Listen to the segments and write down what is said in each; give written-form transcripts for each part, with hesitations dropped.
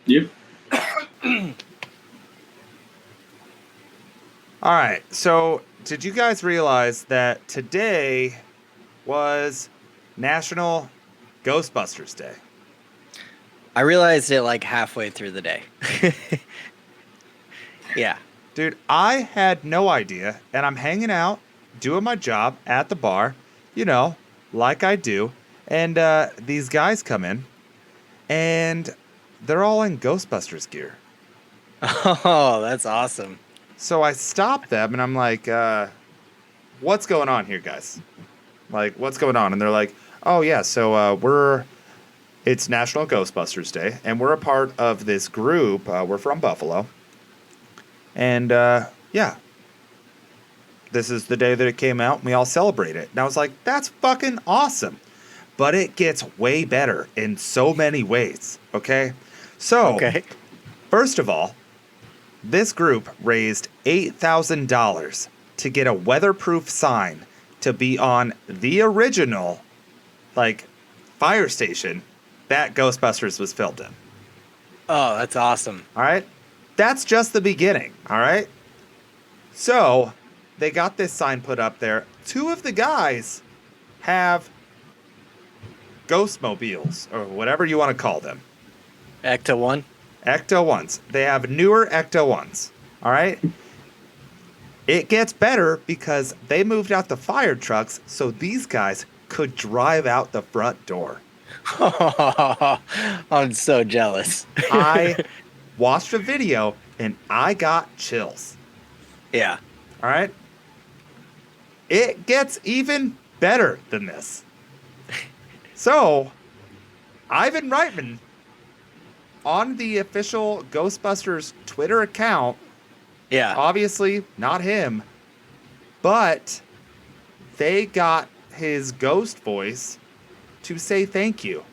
Yep. All right. So, did you guys realize that today was National Ghostbusters Day? I realized it like halfway through the day. Yeah. Dude, I had no idea, and I'm hanging out, doing my job at the bar, like I do, and these guys come in, and they're all in Ghostbusters gear. Oh, that's awesome. So I stopped them, and I'm like, what's going on here, guys? Like, what's going on? And they're like, oh, yeah, so it's National Ghostbusters Day, and we're a part of this group. We're from Buffalo. And, yeah, this is the day that it came out, and we all celebrate it. And I was like, that's fucking awesome. But it gets way better in so many ways, okay? So, First of all, this group raised $8,000 to get a weatherproof sign to be on the original, fire station that Ghostbusters was filmed in. Oh, that's awesome. All right? That's just the beginning, all right? So, they got this sign put up there. Two of the guys have Ghostmobiles, or whatever you want to call them. Ecto 1? Ecto 1s. They have newer Ecto 1s, all right? It gets better because they moved out the fire trucks so these guys could drive out the front door. I'm so jealous. I watched a video and I got chills. Yeah. All right? It gets even better than this. So, Ivan Reitman, on the official Ghostbusters Twitter account, obviously not him, but they got his ghost voice to say thank you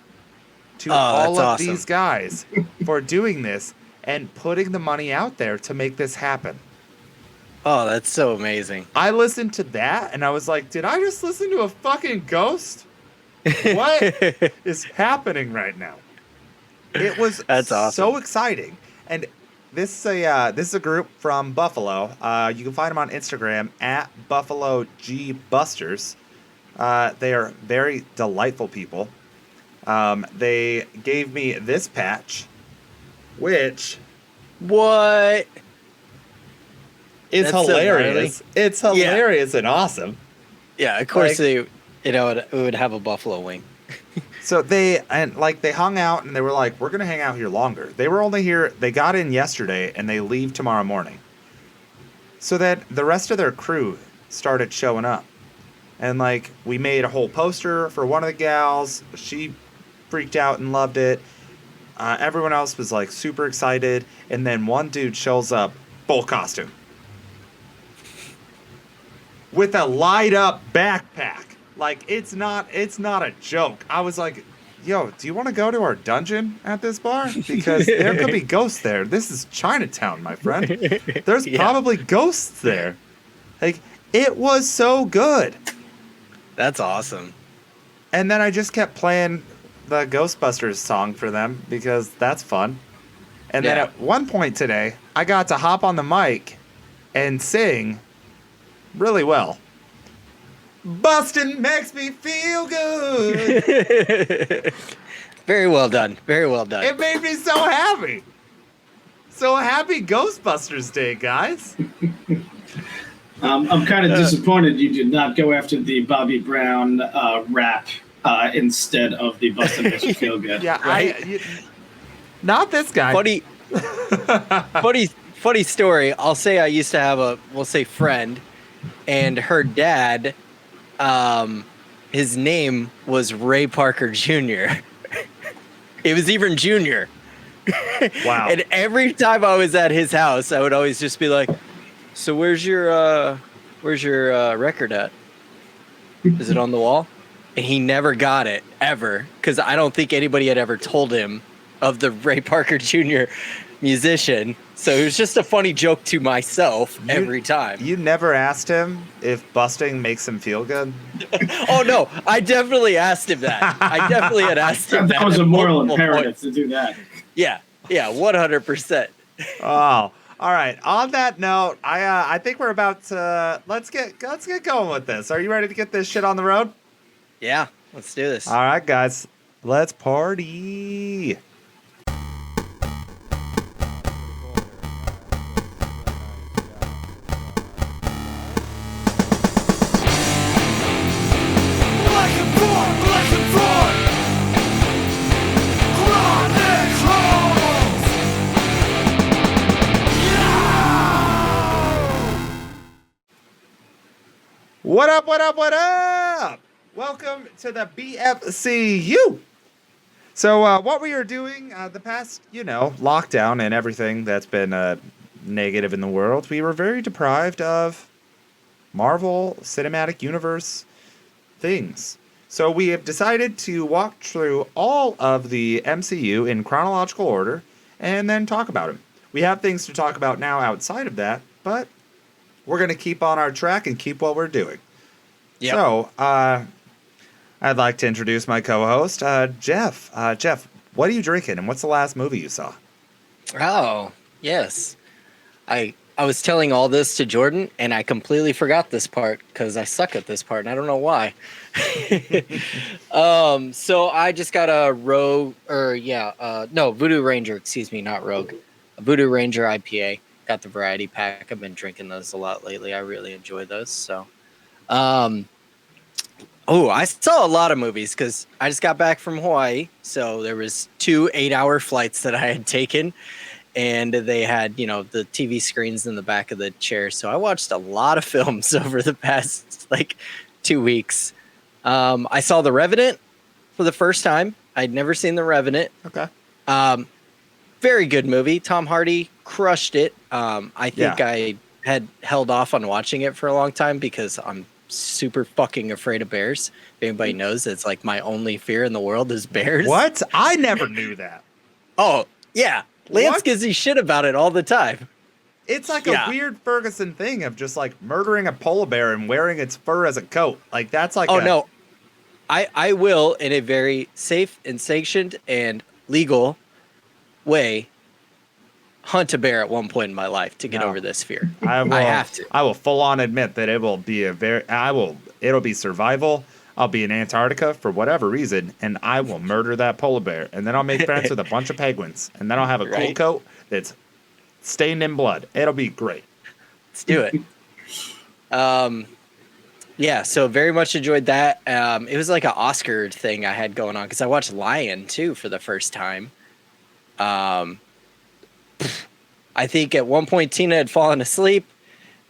to all of these guys for doing this and putting the money out there to make this happen. Oh, that's so amazing. I listened to that and I was like, did I just listen to a fucking ghost? What is happening right now? It was so exciting. And this is a group from Buffalo. You can find them on Instagram at Buffalo G Busters. They are very delightful people. They gave me this patch, which That's is hilarious. It's hilarious and awesome. Yeah, of course it would have a buffalo wing. So they hung out and they were like, we're going to hang out here longer. They were only here, they got in yesterday and they leave tomorrow morning. So that the rest of their crew started showing up. And we made a whole poster for one of the gals. She freaked out and loved it. Everyone else was super excited. And then one dude shows up, full costume. With a light up backpack. It's not a joke. I was like, yo, do you want to go to our dungeon at this bar? Because there could be ghosts there. This is Chinatown, my friend. There's probably ghosts there. It was so good. That's awesome. And then I just kept playing the Ghostbusters song for them because that's fun. And then at one point today, I got to hop on the mic and sing really well. Bustin' makes me feel good. Very well done. Very well done. It made me so happy. So happy Ghostbusters Day, guys. I'm kind of disappointed you did not go after the Bobby Brown rap instead of the Bustin' Makes Me Feel Good. Yeah, right? Not this guy. Funny story. I'll say I used to have friend, and her dad, his name was Ray Parker Jr. It was even Junior. Wow. And every time I was at his house, I would always just be like, so where's your record at? Is it on the wall? And he never got it, ever, because I don't think anybody had ever told him of the Ray Parker Jr. musician. So it was just a funny joke to myself every time. You never asked him if busting makes him feel good? Oh, no. I definitely asked him that. I definitely had asked him that. That was a moral imperative to do that. Yeah, Yeah, 100%. Oh, all right. On that note, I think we're about to let's get going with this. Are you ready to get this shit on the road? Yeah, let's do this. All right, guys. Let's party. What up, what up, what up? Welcome to the BFC'S. So what we are doing the past, lockdown and everything that's been negative in the world, we were very deprived of Marvel Cinematic Universe things. So we have decided to walk through all of the MCU in chronological order and then talk about them. We have things to talk about now outside of that, but we're going to keep on our track and keep what we're doing. Yep. So, I'd like to introduce my co-host, Jeff. Jeff, what are you drinking, and what's the last movie you saw? Oh, yes. I was telling all this to Jordan, and I completely forgot this part because I suck at this part, and I don't know why. So I just got a Voodoo Ranger, excuse me, not Rogue. A Voodoo Ranger IPA. Got the variety pack. I've been drinking those a lot lately. I really enjoy those. So, I saw a lot of movies because I just got back from Hawaii. So there was 2 8-hour flights that I had taken, and they had, the TV screens in the back of the chair. So I watched a lot of films over the past 2 weeks. I saw The Revenant for the first time. I'd never seen The Revenant. Okay. Very good movie. Tom Hardy crushed it. I think I had held off on watching it for a long time because I'm super fucking afraid of bears. If anybody knows, it's like my only fear in the world is bears. What? I never knew that. Oh, yeah. Lance What? gives you shit about it all the time. It's like a weird Ferguson thing of just murdering a polar bear and wearing its fur as a coat. That's like no. I will, in a very safe and sanctioned and legal way, hunt a bear at one point in my life to get over this fear. I have to. I will full on admit that it will be it'll be survival. I'll be in Antarctica for whatever reason, and I will murder that polar bear, and then I'll make friends with a bunch of penguins, and then I'll have a cool coat that's stained in blood. It'll be great. Let's do it. Yeah, so very much enjoyed that. It was like an Oscar thing I had going on because I watched Lion too for the first time. I think at one point Tina had fallen asleep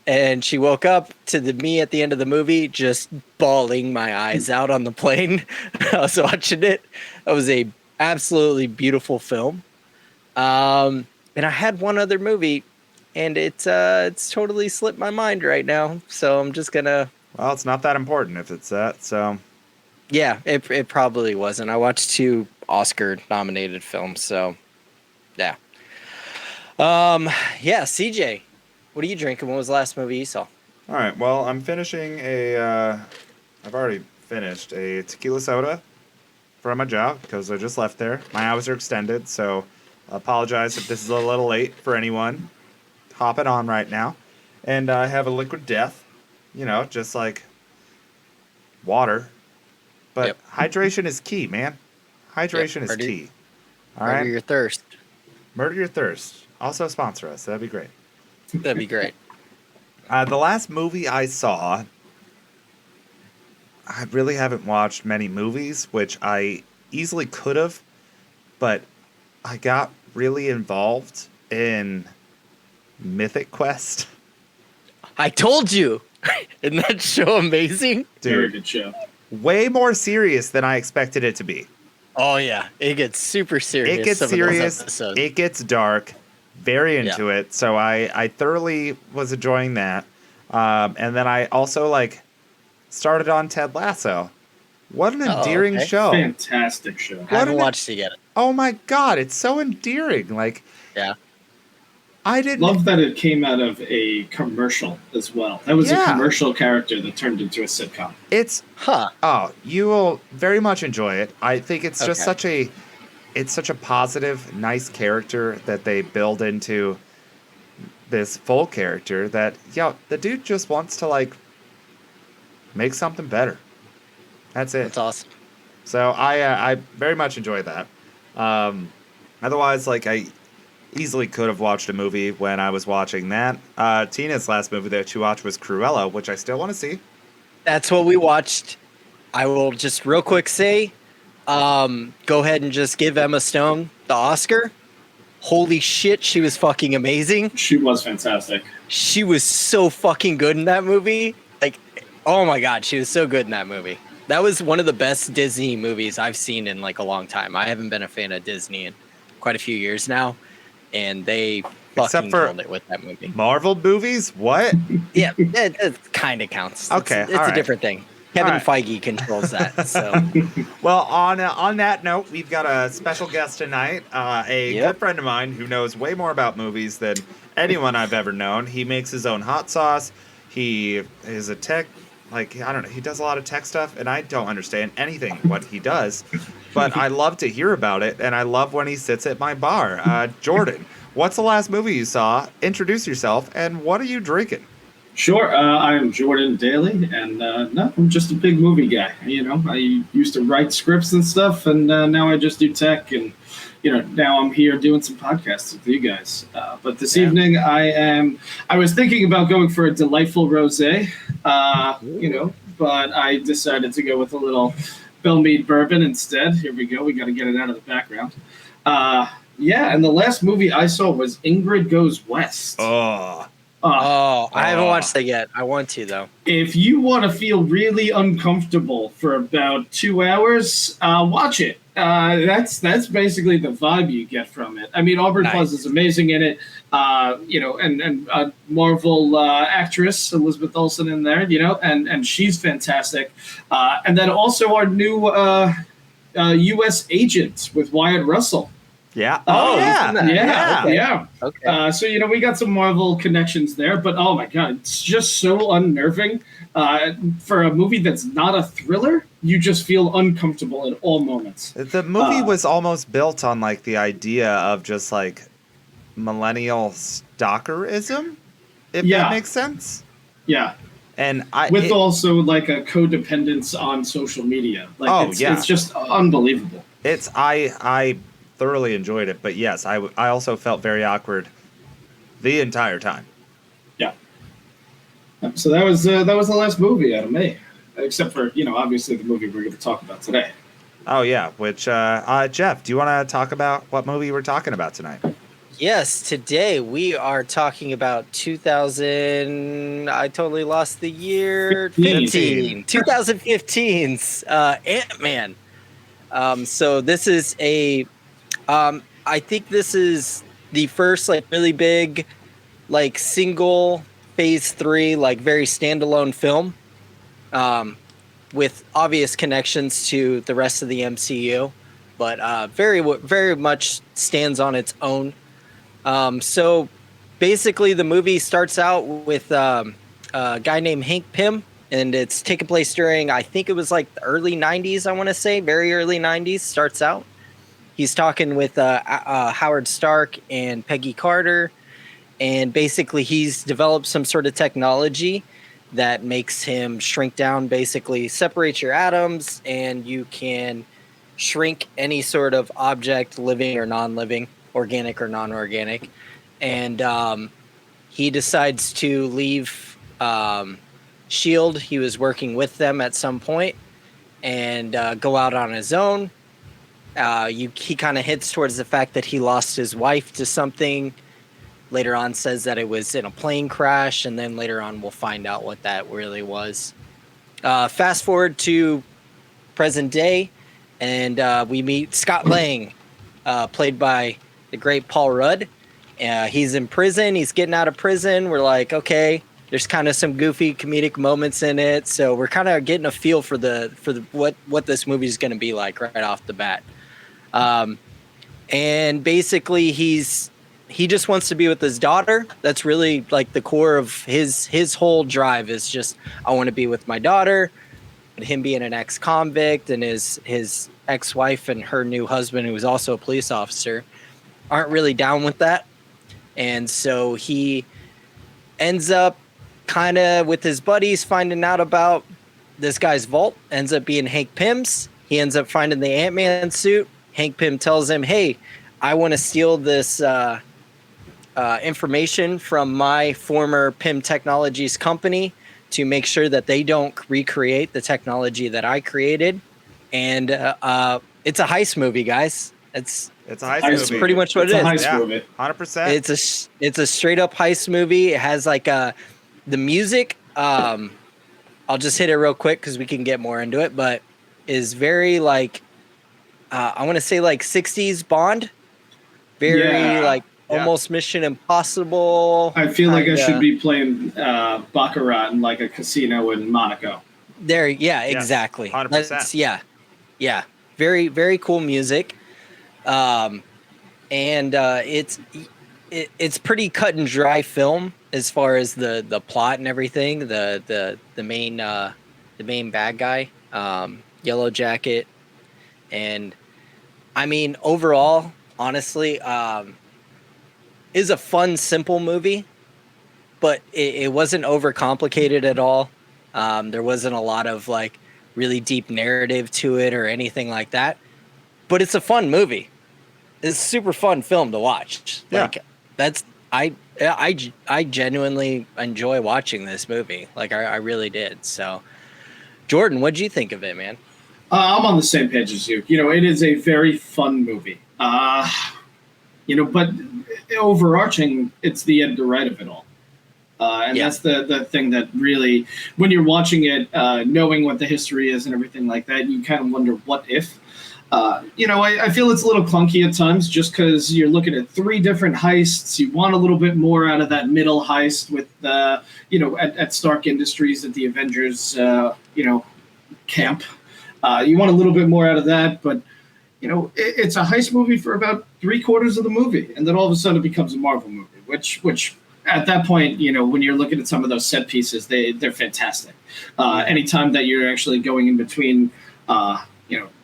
and she woke up to me at the end of the movie just bawling my eyes out on the plane. I was watching it. It was a absolutely beautiful film. And I had one other movie and it's totally slipped my mind right now. So I'm just gonna. Well, it's not that important if it's that. So. Yeah, it probably wasn't. I watched 2 Oscar nominated films. So. Yeah. CJ, what are you drinking? What was the last movie you saw? All right. Well, I'm finishing I've already finished a tequila soda from my job because I just left there. My hours are extended, so I apologize if this is a little late for anyone hopping on right now. And I have a liquid death, just like water. But hydration is key, man. Hydration is key. All right. Murder your thirst. Murder your thirst. Also sponsor us. That'd be great. That'd be great. The last movie I saw, I really haven't watched many movies, which I easily could have, but I got really involved in Mythic Quest. I told you. Isn't that show amazing? Dude, very good show. Way more serious than I expected it to be. Oh, yeah. It gets super serious. It gets serious. It gets dark. Very into it. So I thoroughly was enjoying that. And then I also started on Ted Lasso. What an endearing show. Fantastic show. I haven't watched it yet. Oh my God. It's so endearing. Yeah. I didn't love that it came out of a commercial as well. That was a commercial character that turned into a sitcom. You will very much enjoy it. I think it's just it's such a positive, nice character that they build into this full character that, the dude just wants to, like, make something better. That's it. That's awesome. So I very much enjoyed that. Otherwise, like, I easily could have watched a movie when I was watching that. Tina's last movie that she watched was Cruella, which I still want to see. That's what we watched. I will just real quick say, go ahead and just give Emma Stone the Oscar. Holy shit, she was fucking amazing. She was fantastic. She was so fucking good in that movie. Like, oh my God, she was so good in that movie. That was one of the best Disney movies I've seen in like a long time. I haven't been a fan of Disney in quite a few years now, and they fucking killed it with that movie. Marvel movies? What? Yeah, it kind of counts. Okay, it's a different thing. Kevin Feige controls that. So, well, on that note, we've got a special guest tonight, a good friend of mine who knows way more about movies than anyone I've ever known. He makes his own hot sauce. He is a tech, like, I don't know, he does a lot of tech stuff, and I don't understand anything what he does, but I love to hear about it, and I love when he sits at my bar. Jordan, what's the last movie you saw? Introduce yourself, and what are you drinking? Sure, I'm Jordan Daly, and no, I'm just a big movie guy. You know, I used to write scripts and stuff, and now I just do tech, and now I'm here doing some podcasts with you guys. But this evening, I was thinking about going for a delightful rosé, but I decided to go with a little Bellmead bourbon instead. Here we go. We got to get it out of the background. And the last movie I saw was Ingrid Goes West. I haven't watched that yet. I want to, though. If you want to feel really uncomfortable for about 2 hours, watch it. That's basically the vibe you get from it. I mean, Aubrey Plaza is amazing in it. And Marvel actress Elizabeth Olsen in there. And she's fantastic. And then also our new U.S. agent with Wyatt Russell. Yeah. Yeah. Okay. So we got some Marvel connections there, but oh my God, it's just so unnerving. For a movie that's not a thriller, you just feel uncomfortable at all moments. The movie was almost built on like the idea of just like millennial stalkerism, if that makes sense. Yeah. And also like a codependence on social media. It's just unbelievable. I thoroughly enjoyed it, but yes, I also felt very awkward the entire time. Yeah. So that was the last movie out of me, except for obviously the movie we're going to talk about today. Oh yeah, which Jeff, do you want to talk about what movie we're talking about tonight? Yes, today we are talking about 2000. I totally lost the year. 2015's Antman. So this is I think this is the first like really big, like single phase 3, like very standalone film, with obvious connections to the rest of the MCU, but very, very much stands on its own. So basically the movie starts out with a guy named Hank Pym, and it's taking place during, I think it was like the early 90s, I want to say, very early 90s starts out. He's talking with Howard Stark and Peggy Carter, and basically he's developed some sort of technology that makes him shrink down, basically separates your atoms, and you can shrink any sort of object, living or non-living, organic or non-organic. And he decides to leave S.H.I.E.L.D. He was working with them at some point, and go out on his own. He kind of hits towards the fact that he lost his wife to something. Later on says that it was in a plane crash, and then later on we'll find out what that really was. Fast forward to present day, and we meet Scott Lang, played by the great Paul Rudd. He's in prison. He's getting out of prison. We're like, okay, there's kind of some goofy comedic moments in it, so we're kind of getting a feel for what this movie is going to be like right off the bat. And basically he just wants to be with his daughter. That's really like the core of his whole drive is just, I want to be with my daughter. him being an ex-convict and his ex-wife and her new husband, who was also a police officer, aren't really down with that. And so he ends up kind of with his buddies finding out about this guy's vault. Ends up being Hank Pym's. He ends up finding the Ant-Man suit. Hank Pym tells him, hey, I want to steal this information from my former Pym Technologies company to make sure that they don't recreate the technology that I created. And it's a heist movie, guys. It's a heist movie. It's pretty much what it is. It's a heist movie. 100%. It's a straight up heist movie. It has like the music. I'll just hit it real quick because we can get more into it. But is very like I want to say like 60s Bond. Very like almost Mission Impossible. I feel like I should be playing Baccarat in like a casino in Monaco. There, yeah, exactly. 100%. Yeah. Very, very cool music. And it's pretty cut and dry film as far as the plot and everything. The main bad guy, Yellow Jacket, and I mean overall, honestly, is a fun, simple movie, but it wasn't overcomplicated at all. There wasn't a lot of like really deep narrative to it or anything like that. But it's a fun movie. It's a super fun film to watch. Yeah. Like I genuinely enjoy watching this movie. Like I really did. So, Jordan, what'd you think of it, man? I'm on the same page as you. You know, it is a very fun movie. But overarching, it's the end to right of it all. That's the thing that really, when you're watching it, knowing what the history is and everything like that, you kind of wonder what if. I feel it's a little clunky at times just because you're looking at 3 different heists. You want a little bit more out of that middle heist with, at Stark Industries at the Avengers, camp. You want a little bit more out of that, but it's a heist movie for about 3/4 of the movie, and then all of a sudden it becomes a Marvel movie, which at that point, when you're looking at some of those set pieces, they're fantastic. Anytime that you're actually going in between,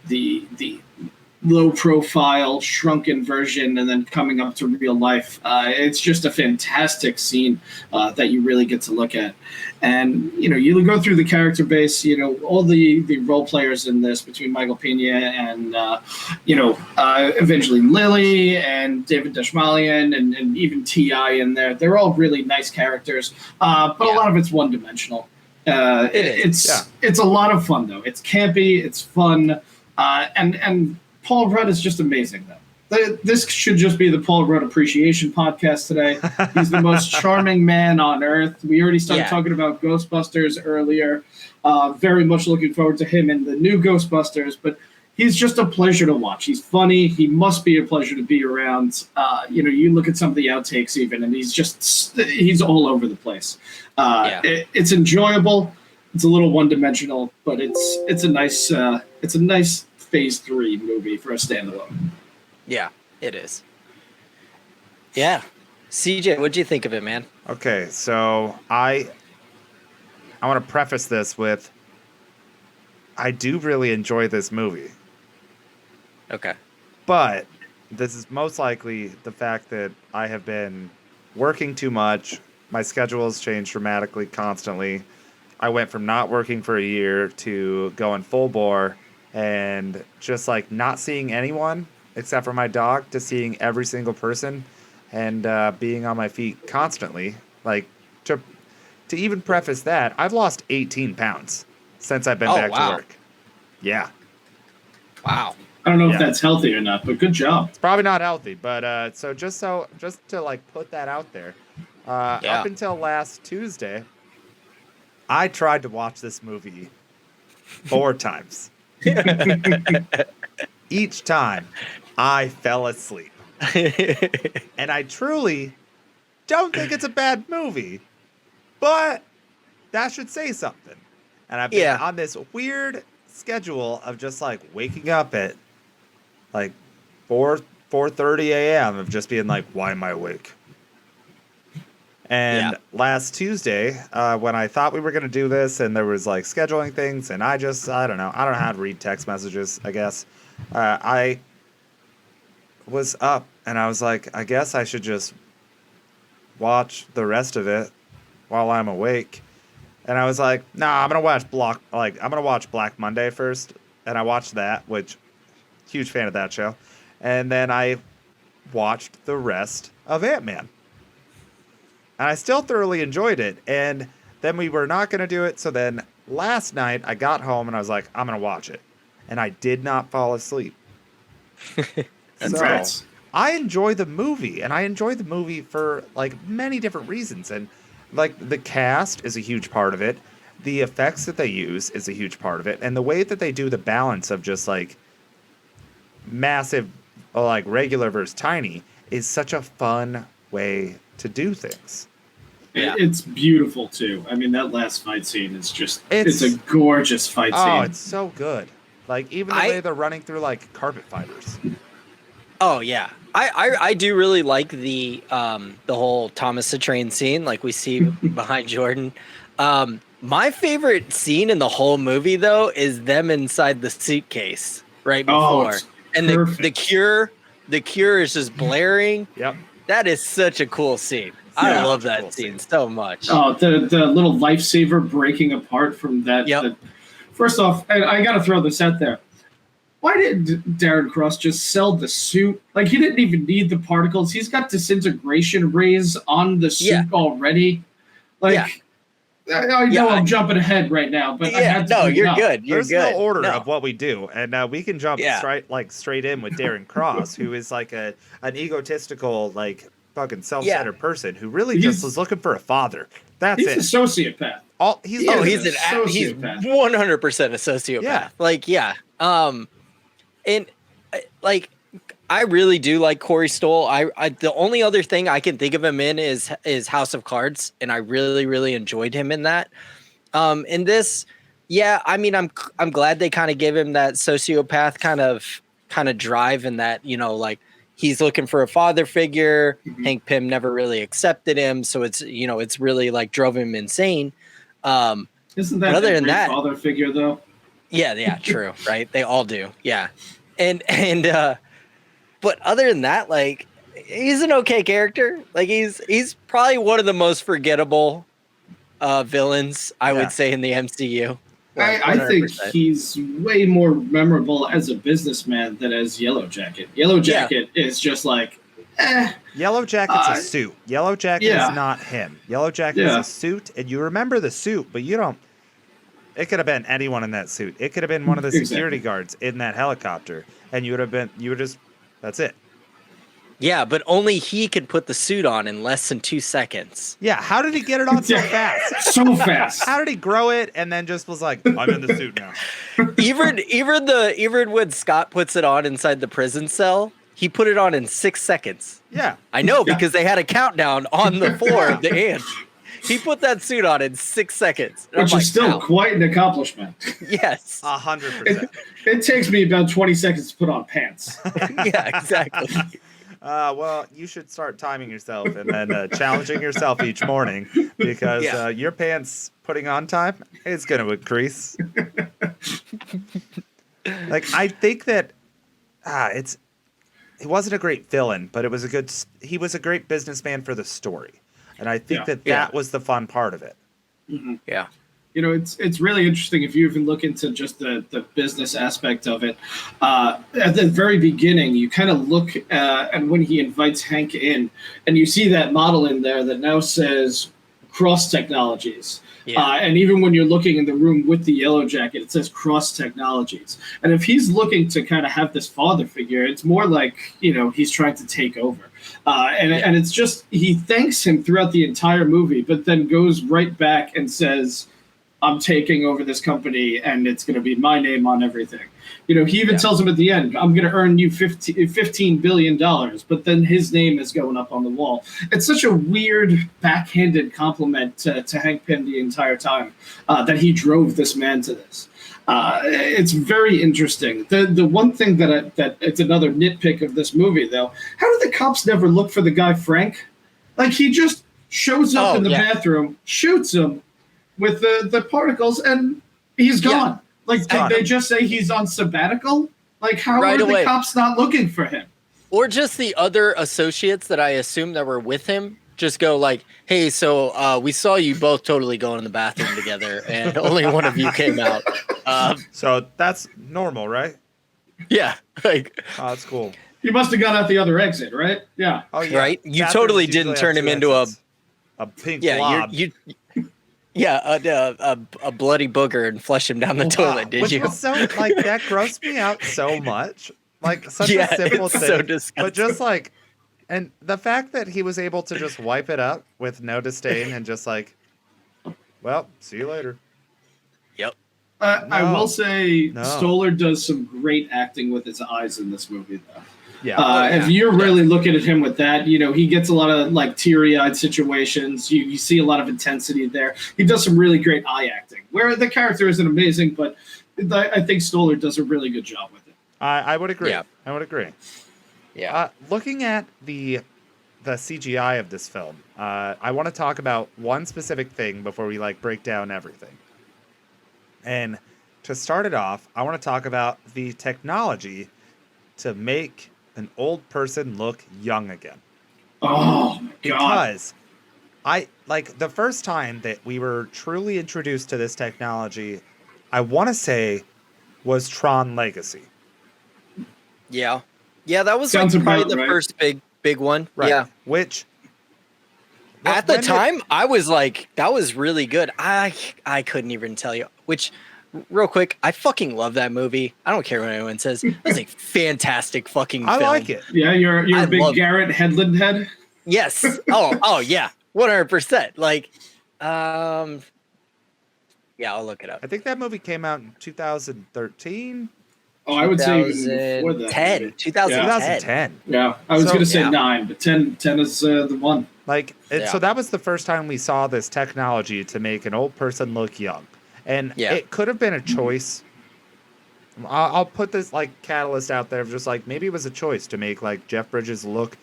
the low profile shrunken version and then coming up to real life, it's just a fantastic scene that you really get to look at. And you go through the character base, all the role players in this, between Michael Pena and Evangeline Lilly and David Dashmalian and even T.I. in there. They're all really nice characters, but a lot of it's one dimensional. It's a lot of fun though. It's campy, it's fun, and Paul Rudd is just amazing though. This should just be the Paul Rudd Appreciation Podcast today. He's the most charming man on earth. We already started talking about Ghostbusters earlier. Very much looking forward to him in the new Ghostbusters, but he's just a pleasure to watch. He's funny. He must be a pleasure to be around. You look at some of the outtakes even, and he's all over the place. It's enjoyable. It's a little one-dimensional, but it's a nice Phase 3 movie for a standalone. Yeah, it is. Yeah. CJ, what'd you think of it, man? Okay, so I want to preface this with I do really enjoy this movie. Okay. But this is most likely the fact that I have been working too much. My schedule has changed dramatically constantly. I went from not working for a year to going full bore and just like not seeing anyone except for my dog to seeing every single person and being on my feet constantly. Like to even preface that, I've lost 18 pounds since I've been back to work. Yeah. Wow. I don't know if that's healthy or not, but good job. It's probably not healthy, but just to like put that out there, up until last Tuesday, I tried to watch this movie 4 times. Each time, I fell asleep. And I truly don't think it's a bad movie, but that should say something. And I've been on this weird schedule of just like waking up at like 4:30 a.m. of just being like, why am I awake? And last Tuesday, when I thought we were going to do this and there was like scheduling things and I don't know. I don't know how to read text messages, I guess. I was up and I was like, I guess I should just watch the rest of it while I'm awake. And I was like, nah, I'm going to watch Black Monday first. And I watched that, which huge fan of that show. And then I watched the rest of Antman. And I still thoroughly enjoyed it. And then we were not going to do it. So then last night I got home and I was like, I'm going to watch it. And I did not fall asleep. Congrats. So I enjoy the movie. And I enjoy the movie for like many different reasons. And like the cast is a huge part of it. The effects that they use is a huge part of it. And the way that they do the balance of just like massive, like regular versus tiny is such a fun way to do things. It's beautiful too. I mean, that last fight scene is just, it's a gorgeous fight scene. Oh, it's so good. Like even the way they're running through like carpet fighters. Oh yeah. I do really like the whole Thomas the Train scene, like we see behind Jordan. My favorite scene in the whole movie though is them inside the suitcase right before. And the cure is just blaring. Yep. That is such a cool scene. I love that scene so much. Oh, the little lifesaver breaking apart from that. Yep. First off, I got to throw this out there. Why did Darren Cross just sell the suit? Like, he didn't even need the particles. He's got disintegration rays on the suit already. Like, I know I'm jumping ahead right now, but I had to you're good. You're There's good. no order of what we do, and we can jump straight in with Darren Cross, who is like an egotistical, like fucking self-centered person who really just was looking for a father. He's a sociopath. He's 100% a sociopath. Yeah. Like, and like, I really do like Corey Stoll. I the only other thing I can think of him in is House of Cards, and I really, really enjoyed him in that. In this, I mean, I'm glad they kind of gave him that sociopath kind of drive, and that, you know, like he's looking for a father figure. Mm-hmm. Hank Pym never really accepted him, so it's, you know, it's really like drove him insane. Isn't that other than that father figure though? Yeah, true, right? They all do, yeah, and but other than that, like, he's an okay character. Like, he's probably one of the most forgettable villains, I would say, in the MCU. I think he's way more memorable as a businessman than as Yellow Jacket. Yellow Jacket is just like, Yellow Jacket's a suit. Yellow Jacket is not him. Yellow Jacket is a suit, and you remember the suit, but you don't. It could have been anyone in that suit. It could have been one of the security guards in that helicopter, and you would just. That's it. Yeah, but only he could put the suit on in less than 2 seconds. Yeah, how did he get it on so fast? So fast. How did he grow it and then just was like, I'm in the suit now? Even when Scott puts it on inside the prison cell, he put it on in 6 seconds. Yeah. I know, because they had a countdown on the floor of the ant. He put that suit on in 6 seconds. Which is still quite an accomplishment. Yes. 100%. It takes me about 20 seconds to put on pants. Yeah, exactly. Well, you should start timing yourself and then challenging yourself each morning, because your pants putting on time is going to increase. Like, I think that he wasn't a great villain, but he was a great businessman for the story. And I think that was the fun part of it. Mm-hmm. Yeah. You know, it's really interesting if you even look into just the business aspect of it. At the very beginning, you kind of look at when he invites Hank in, and you see that model in there that now says Cross Technologies. Yeah. And even when you're looking in the room with the Yellow Jacket, it says Cross Technologies. And if he's looking to kind of have this father figure, it's more like, you know, he's trying to take over. And it's just, he thanks him throughout the entire movie, but then goes right back and says, I'm taking over this company and it's going to be my name on everything. You know, he even tells him at the end, I'm going to earn you $15 billion, but then his name is going up on the wall. It's such a weird backhanded compliment to Hank Pym the entire time that he drove this man to this. It's very interesting. The one thing that it's another nitpick of this movie, though, how did the cops never look for the guy Frank? Like, he just shows up in the bathroom, shoots him with the particles, and he's gone. Like, did they just say he's on sabbatical? Like, how are the cops not looking for him? Or just the other associates that I assume that were with him just go like, hey, so we saw you both totally going in the bathroom together, and only one of you came out. So that's normal, right? Yeah. Like, oh, that's cool. You must have got out the other exit, right? Yeah. Oh, yeah. Right? You totally didn't turn him into a pink blob. A bloody booger and flush him down the toilet, did you? So, like, that grossed me out so much. Like, such a simple thing. So disgusting. But just like, and the fact that he was able to just wipe it up with no disdain and just like, well, see you later. Yep. I will say Stoller does some great acting with his eyes in this movie, though. Yeah. If you're really looking at him with that, you know, he gets a lot of like teary-eyed situations. You see a lot of intensity there. He does some really great eye acting, where the character isn't amazing, but I think Stoller does a really good job with it. I would agree. Yeah. I would agree. Yeah. Looking at the CGI of this film, I want to talk about one specific thing before we like break down everything. And to start it off, I want to talk about the technology to make an old person look young again. Oh my God. Because the first time that we were truly introduced to this technology, I want to say was Tron Legacy. Yeah. Yeah, that was like probably the first big one. Right. Yeah. Which at the time I was like, that was really good. I couldn't even tell you. Which, real quick, I fucking love that movie. I don't care what anyone says. It's a fantastic fucking film. I like it. Yeah, you're a big Garrett Hedlund head? Yes. Oh yeah. 100%. Like, yeah, I'll look it up. I think that movie came out in 2013. Oh, I would say even before that. 2010. Yeah, I was going to say 9, but 10 is the one. Like, so that was the first time we saw this technology to make an old person look young. And it could have been a choice. I'll put this like catalyst out there of just like maybe it was a choice to make like Jeff Bridges look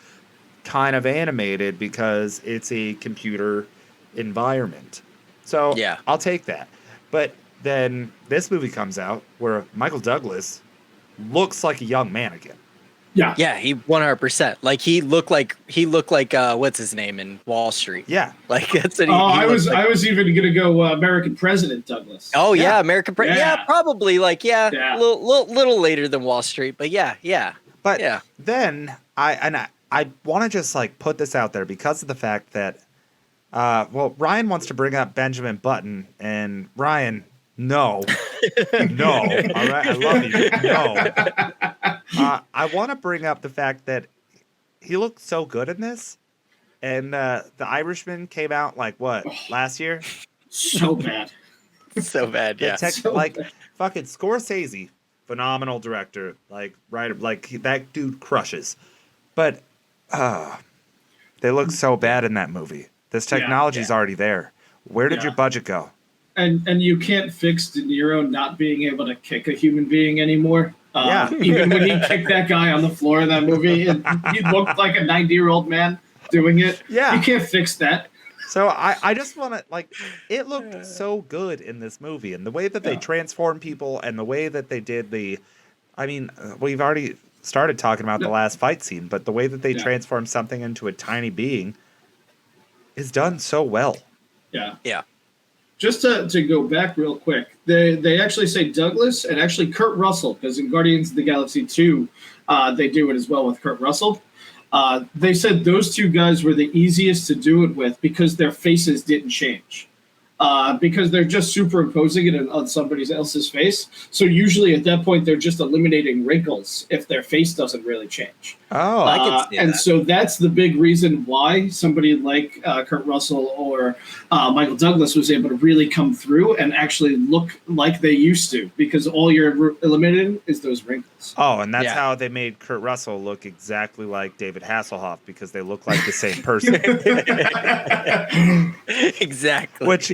kind of animated because it's a computer environment. So I'll take that. But then this movie comes out where Michael Douglas looks like a young man again. Yeah. Yeah, he 100%. Like he looked like what's his name in Wall Street. Yeah. Like that's what I was even gonna go American President Douglas. Oh yeah, American President. Yeah, probably like a little later than Wall Street, but yeah. But then I want to just like put this out there because of the fact that Ryan wants to bring up Benjamin Button, and Ryan, no, all right, I love you, no. I want to bring up the fact that he looked so good in this, and The Irishman came out like what last year? So bad, so bad, yeah. Fucking Scorsese, phenomenal director, like writer, like that dude crushes, but they look so bad in that movie. This technology's already there. Where did your budget go? And you can't fix De Niro not being able to kick a human being anymore. Even when he kicked that guy on the floor in that movie, and he looked like a 90-year-old man doing it. Yeah. You can't fix that. So I just want to, like, it looked so good in this movie. And the way that they transformed people and the way that they did we've already started talking about the last fight scene, but the way that they transformed something into a tiny being is done so well. Yeah. Yeah. Just to go back real quick, they actually say Douglas and actually Kurt Russell, because in Guardians of the Galaxy 2, they do it as well with Kurt Russell. They said those two guys were the easiest to do it with because their faces didn't change. Because they're just superimposing it on somebody else's face. So usually at that point, they're just eliminating wrinkles if their face doesn't really change. Oh, I can see that. So that's the big reason why somebody like Kurt Russell or Michael Douglas was able to really come through and actually look like they used to, because all you're eliminating is those wrinkles. Oh, and that's how they made Kurt Russell look exactly like David Hasselhoff, because they look like the same person. Exactly. Which,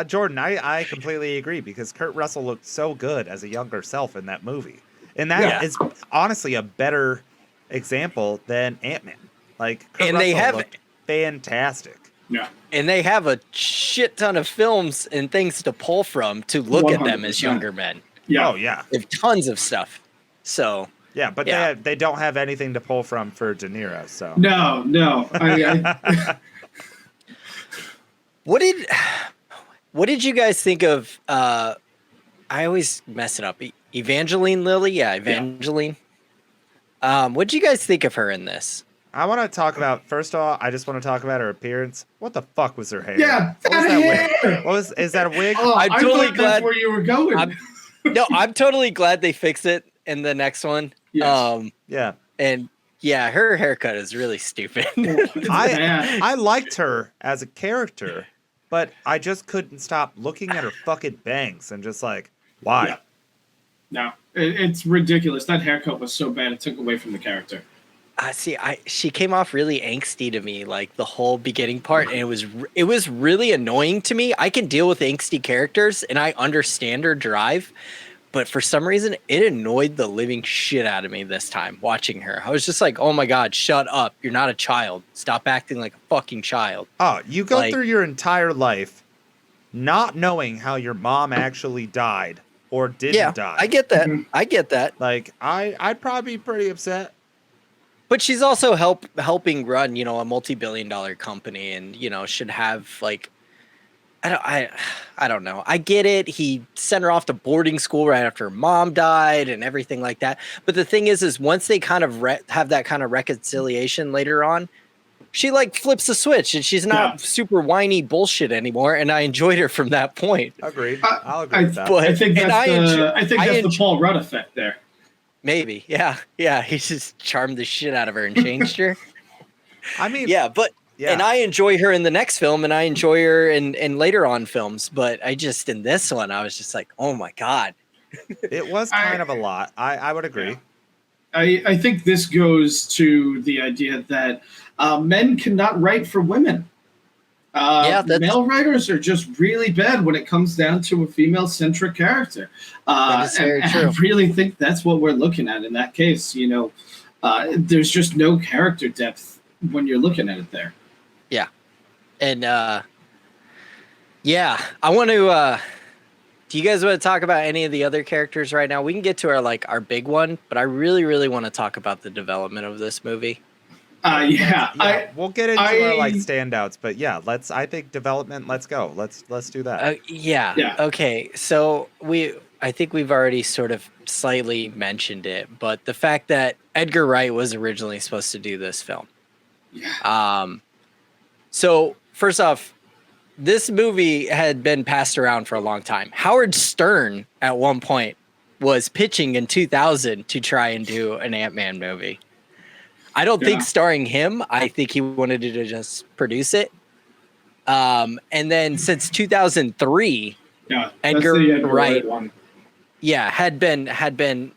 Jordan, I completely agree, because Kurt Russell looked so good as a younger self in that movie. And that is honestly a better example than Antman. Like, Kurt Russell looked fantastic. Yeah. And they have a shit ton of films and things to pull from to look at them as 100%. younger men. Yeah. Oh yeah. They have tons of stuff. So Yeah, but Yeah. they don't have anything to pull from for De Niro. So No. I what did you guys think of? I always mess it up. Evangeline Lilly, yeah, Evangeline. What did you guys think of her in this? I want to talk about. First of all, I just want to talk about her appearance. What the fuck was her hair? Yeah, What was that that hair! wig? Is that a wig? Oh, I'm I totally thought glad- that's where you were going. I'm totally glad they fixed it in the next one. Yes. Yeah. And yeah, her haircut is really stupid. It's bad. I liked her as a character, but I just couldn't stop looking at her fucking bangs and just like, why? Yeah. No, it's ridiculous. That haircut was so bad; it took away from the character. She came off really angsty to me, like the whole beginning part, and it was really annoying to me. I can deal with angsty characters, and I understand her drive, but for some reason, it annoyed the living shit out of me this time watching her. I was just like, "Oh my god, shut up! You're not a child. Stop acting like a fucking child." Oh, you go Like- through your entire life not knowing how your mom actually died or didn't die. I get that. Mhm. I get that. Like, I'd probably be pretty upset. But she's also helping run, a multi-billion-dollar company, and should have like, I don't know. I get it. He sent her off to boarding school right after her mom died and everything like that. But the thing is once they kind of have that kind of reconciliation later on, she like flips the switch and she's not super whiny bullshit anymore. And I enjoyed her from that point. Agreed. I'll agree with that. But- I think and that's I the enjoy- Paul Rudd effect there. Maybe, yeah. He just charmed the shit out of her and changed her. I mean, Yeah, but yeah. and I enjoy her in the next film, and I enjoy her in later on films. But I just in this one, I was just like, oh my god. It was kind of a lot. I would agree. Yeah. I think this goes to the idea that men cannot write for women. Male writers are just really bad when it comes down to a female-centric character. That is very true. I really think that's what we're looking at in that case. There's just no character depth when you're looking at it there. Yeah, and I want to. Do you guys want to talk about any of the other characters right now? We can get to our big one, but I really, really want to talk about the development of this movie. We'll get into our standouts, but I think development. Let's go. Let's do that. Yeah. Okay. So I think we've already sort of slightly mentioned it, but the fact that Edgar Wright was originally supposed to do this film. Yeah. So first off, this movie had been passed around for a long time. Howard Stern at one point was pitching in 2000 to try and do an Antman movie. I don't think starring him. I think he wanted to just produce it. And then since 2003, Edgar Wright one. had been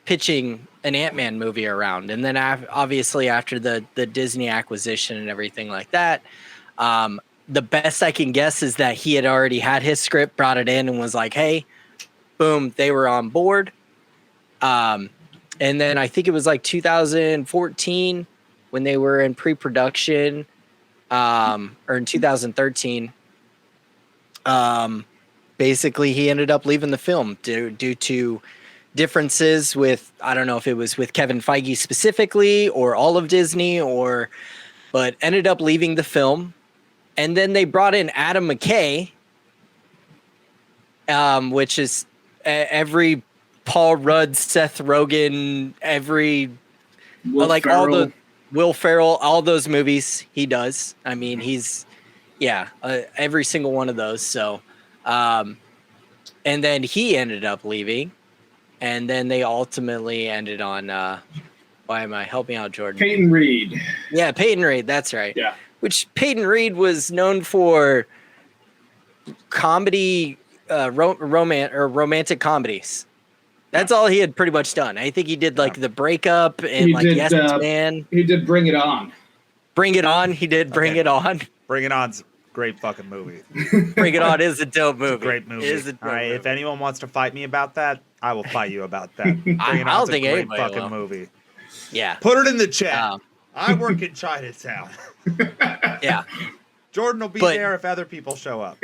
pitching an Antman movie around. And then obviously after the Disney acquisition and everything like that, the best I can guess is that he had already had his script, brought it in and was like, hey, boom, they were on board. And then I think it was like 2014 when they were in pre-production, or in 2013. Basically, he ended up leaving the film due to differences with, I don't know if it was with Kevin Feige specifically or all of Disney, but ended up leaving the film. And then they brought in Adam McKay, which is every Paul Rudd, Seth Rogen, Will Ferrell, all those movies he does. I mean, he's every single one of those. So, and then he ended up leaving, and then they ultimately ended on. Why am I helping out, Jordan? Peyton Reed. Yeah, Peyton Reed. That's right. Yeah. Which Peyton Reed was known for comedy, romantic comedies. That's all he had pretty much done. I think he did The Breakup and Yes Man. He did Bring It On. Bring It On. He did Bring It On. Bring It On's a great fucking movie. Bring It On is a dope movie. It's a great movie. It is a dope all right, movie. if anyone wants to fight me about that, I will fight you about that. Bring It I On's don't think a great anybody fucking will. movie. Yeah. Put it in the chat. Um, I work in Chinatown. Yeah. Jordan will be But- there if other people show up.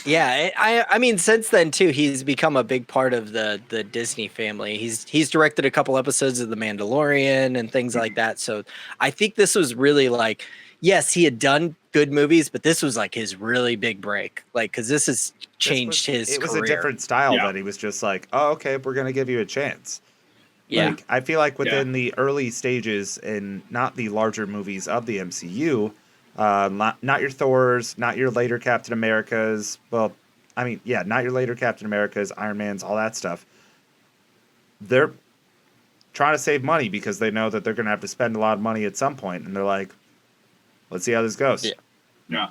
Yeah, I mean, since then too, he's become a big part of the Disney family. He's directed a couple episodes of The Mandalorian and things like that. So I think this was really like, yes, he had done good movies, but this was like his really big break. Like, because this has changed his It was career. a different style Yeah. that he was just like, oh, okay, we're gonna give you a chance. Yeah, Like, I feel like within the early stages and not the larger movies of the MCU, not your Thors, not your later Captain Americas. Well, I mean, yeah, not your later Captain Americas, Iron Mans, all that stuff. They're trying to save money because they know that they're going to have to spend a lot of money at some point, and they're like, let's see how this goes. Yeah.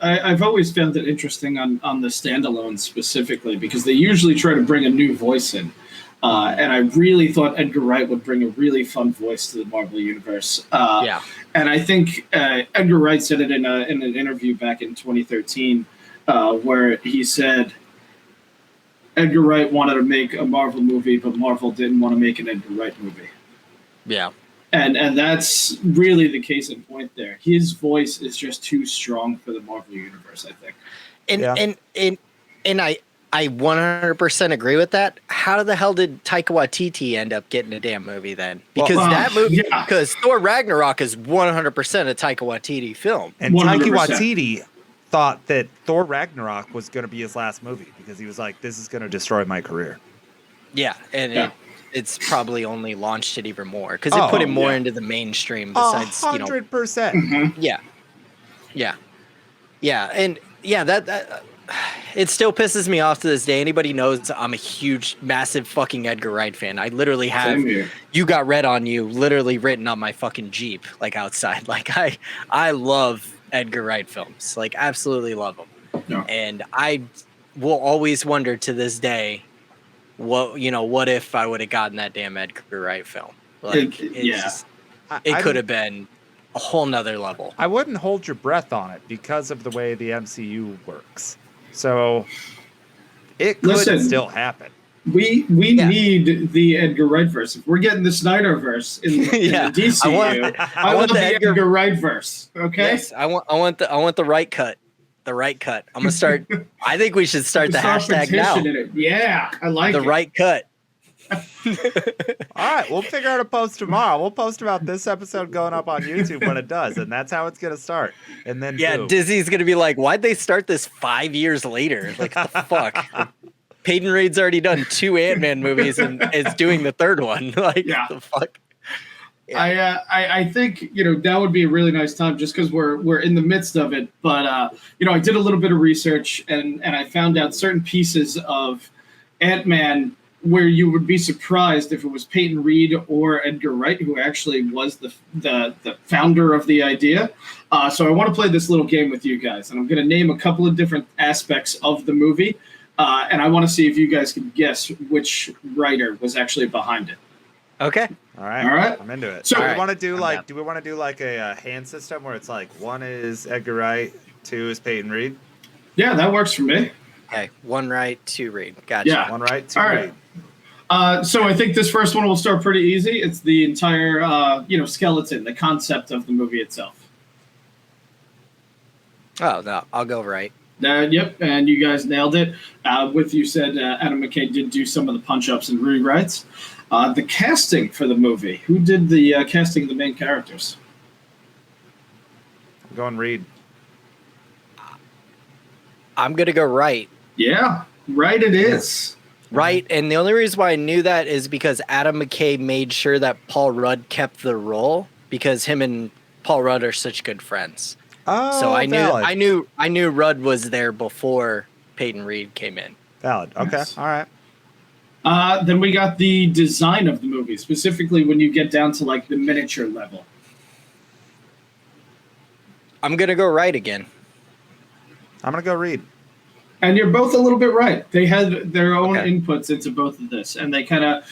I've always found it interesting on the standalones specifically because they usually try to bring a new voice in. And I really thought Edgar Wright would bring a really fun voice to the Marvel Universe. And I think Edgar Wright said it in an interview back in 2013 where he said Edgar Wright wanted to make a Marvel movie, but Marvel didn't want to make an Edgar Wright movie. Yeah. And that's really the case in point there. His voice is just too strong for the Marvel Universe, I think. And I 100% agree with that. How the hell did Taika Waititi end up getting a damn movie then? Because that movie, because Thor Ragnarok is 100% a Taika Waititi film. And 100%. Taika Waititi thought that Thor Ragnarok was going to be his last movie because he was like, this is going to destroy my career. Yeah, and it's probably only launched it even more because it put him more into the mainstream. Besides, 100%. Yeah, and that it still pisses me off to this day. Anybody knows I'm a huge, massive fucking Edgar Wright fan. I literally have Same here. "You Got Red on You" literally written on my fucking Jeep, like outside. Like I love Edgar Wright films, like absolutely love them. Yeah. And I will always wonder to this day, what if I would have gotten that damn Edgar Wright film? Like, it could have been a whole nother level. I wouldn't hold your breath on it because of the way the MCU works. So it could still happen. We need the Edgar Wright verse. If we're getting the Snyder verse in the DCU, I want the Edgar Wright verse. Okay. Yes, I want the right cut. The right cut. I'm gonna start. I think we should start the hashtag now. Yeah, I like the right cut. All right, we'll figure out a post tomorrow. We'll post about this episode going up on YouTube when it does, and that's how it's gonna start. And then boom. Disney's gonna be like, "Why'd they start this 5 years later? Like, what the fuck?" Like, Peyton Reed's already done 2 Antman movies and is doing the 3rd one. Like, the fuck. Yeah. I think that would be a really nice time just because we're in the midst of it. But I did a little bit of research and I found out certain pieces of Antman where you would be surprised if it was Peyton Reed or Edgar Wright who actually was the founder of the idea. So I want to play this little game with you guys, and I'm going to name a couple of different aspects of the movie, and I want to see if you guys can guess which writer was actually behind it. Okay. All right. I'm into it. So do we want to do like a hand system where it's like 1 is Edgar Wright, 2 is Peyton Reed? Yeah, that works for me. Okay, 1 right, 2 Reed. Gotcha. Yeah. 1 right, 2 Reed. So I think this first one will start pretty easy. It's the entire, skeleton, the concept of the movie itself. Oh, no, I'll go right. Yep, and you guys nailed it. With you said Adam McKay did do some of the punch-ups and rewrites. The casting for the movie. Who did the casting of the main characters? I'm going Reed. I'm going to go right. Yeah, right it is. Right, and the only reason why I knew that is because Adam McKay made sure that Paul Rudd kept the role because him and Paul Rudd are such good friends. Oh, so valid. I knew Rudd was there before Peyton Reed came in. Valid. Okay. Yes. All right. Then we got the design of the movie, specifically when you get down to like the miniature level. I'm gonna go right again. I'm gonna go Reed. And you're both a little bit right. They had their own inputs into both of this, and they kind of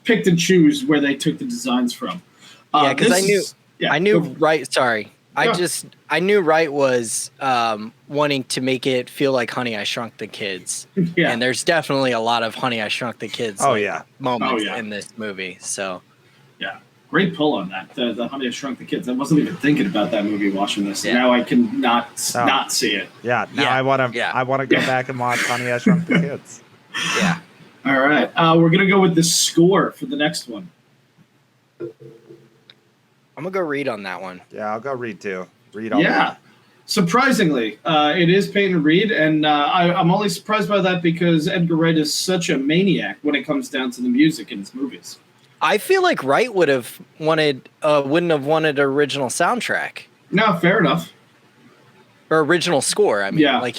picked and choose where they took the designs from. Yeah, because I knew right. Sorry, Yeah. I knew Wright was wanting to make it feel like Honey, I Shrunk the Kids. Yeah. And there's definitely a lot of Honey, I Shrunk the Kids Oh, yeah. moments Oh, yeah. in this movie. So Yeah, great pull on that. The Honey I Shrunk the Kids. I wasn't even thinking about that movie watching this. Yeah. Now I can not see it. Yeah, now Yeah, I want to. yeah. I want to go back and watch Honey I Shrunk the Kids. Yeah. All right, we're gonna go with the score for the next one. I'm gonna go read on that one. Yeah, I'll go read too. Read all. Yeah. Surprisingly, it is Peyton Reed, and I'm only surprised by that because Edgar Wright is such a maniac when it comes down to the music in his movies. I feel like Wright wouldn't have wanted original soundtrack No, fair enough. or original score. I mean, Yeah. like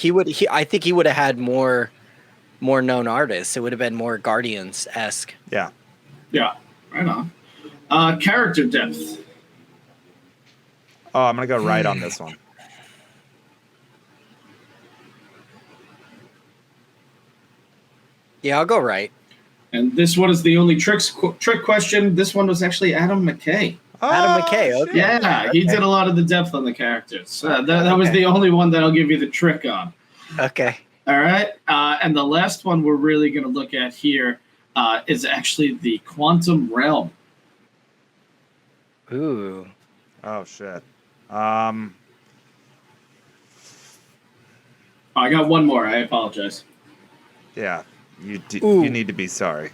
I think he would have had more known artists. It would have been more Guardians-esque. Yeah. Yeah, right on. Character depth. Oh, I'm gonna go right on this one. Yeah, I'll go right. And this one is the only trick question. This one was actually Adam McKay. Adam McKay, shit. okay. Yeah, he did a lot of the depth on the characters. That was Okay. the only one that I'll give you the trick on. Okay. All right. And the last one we're really going to look at here is actually the quantum realm. Ooh. Oh shit. I got one more. I apologize. Yeah. Ooh. You need to be sorry.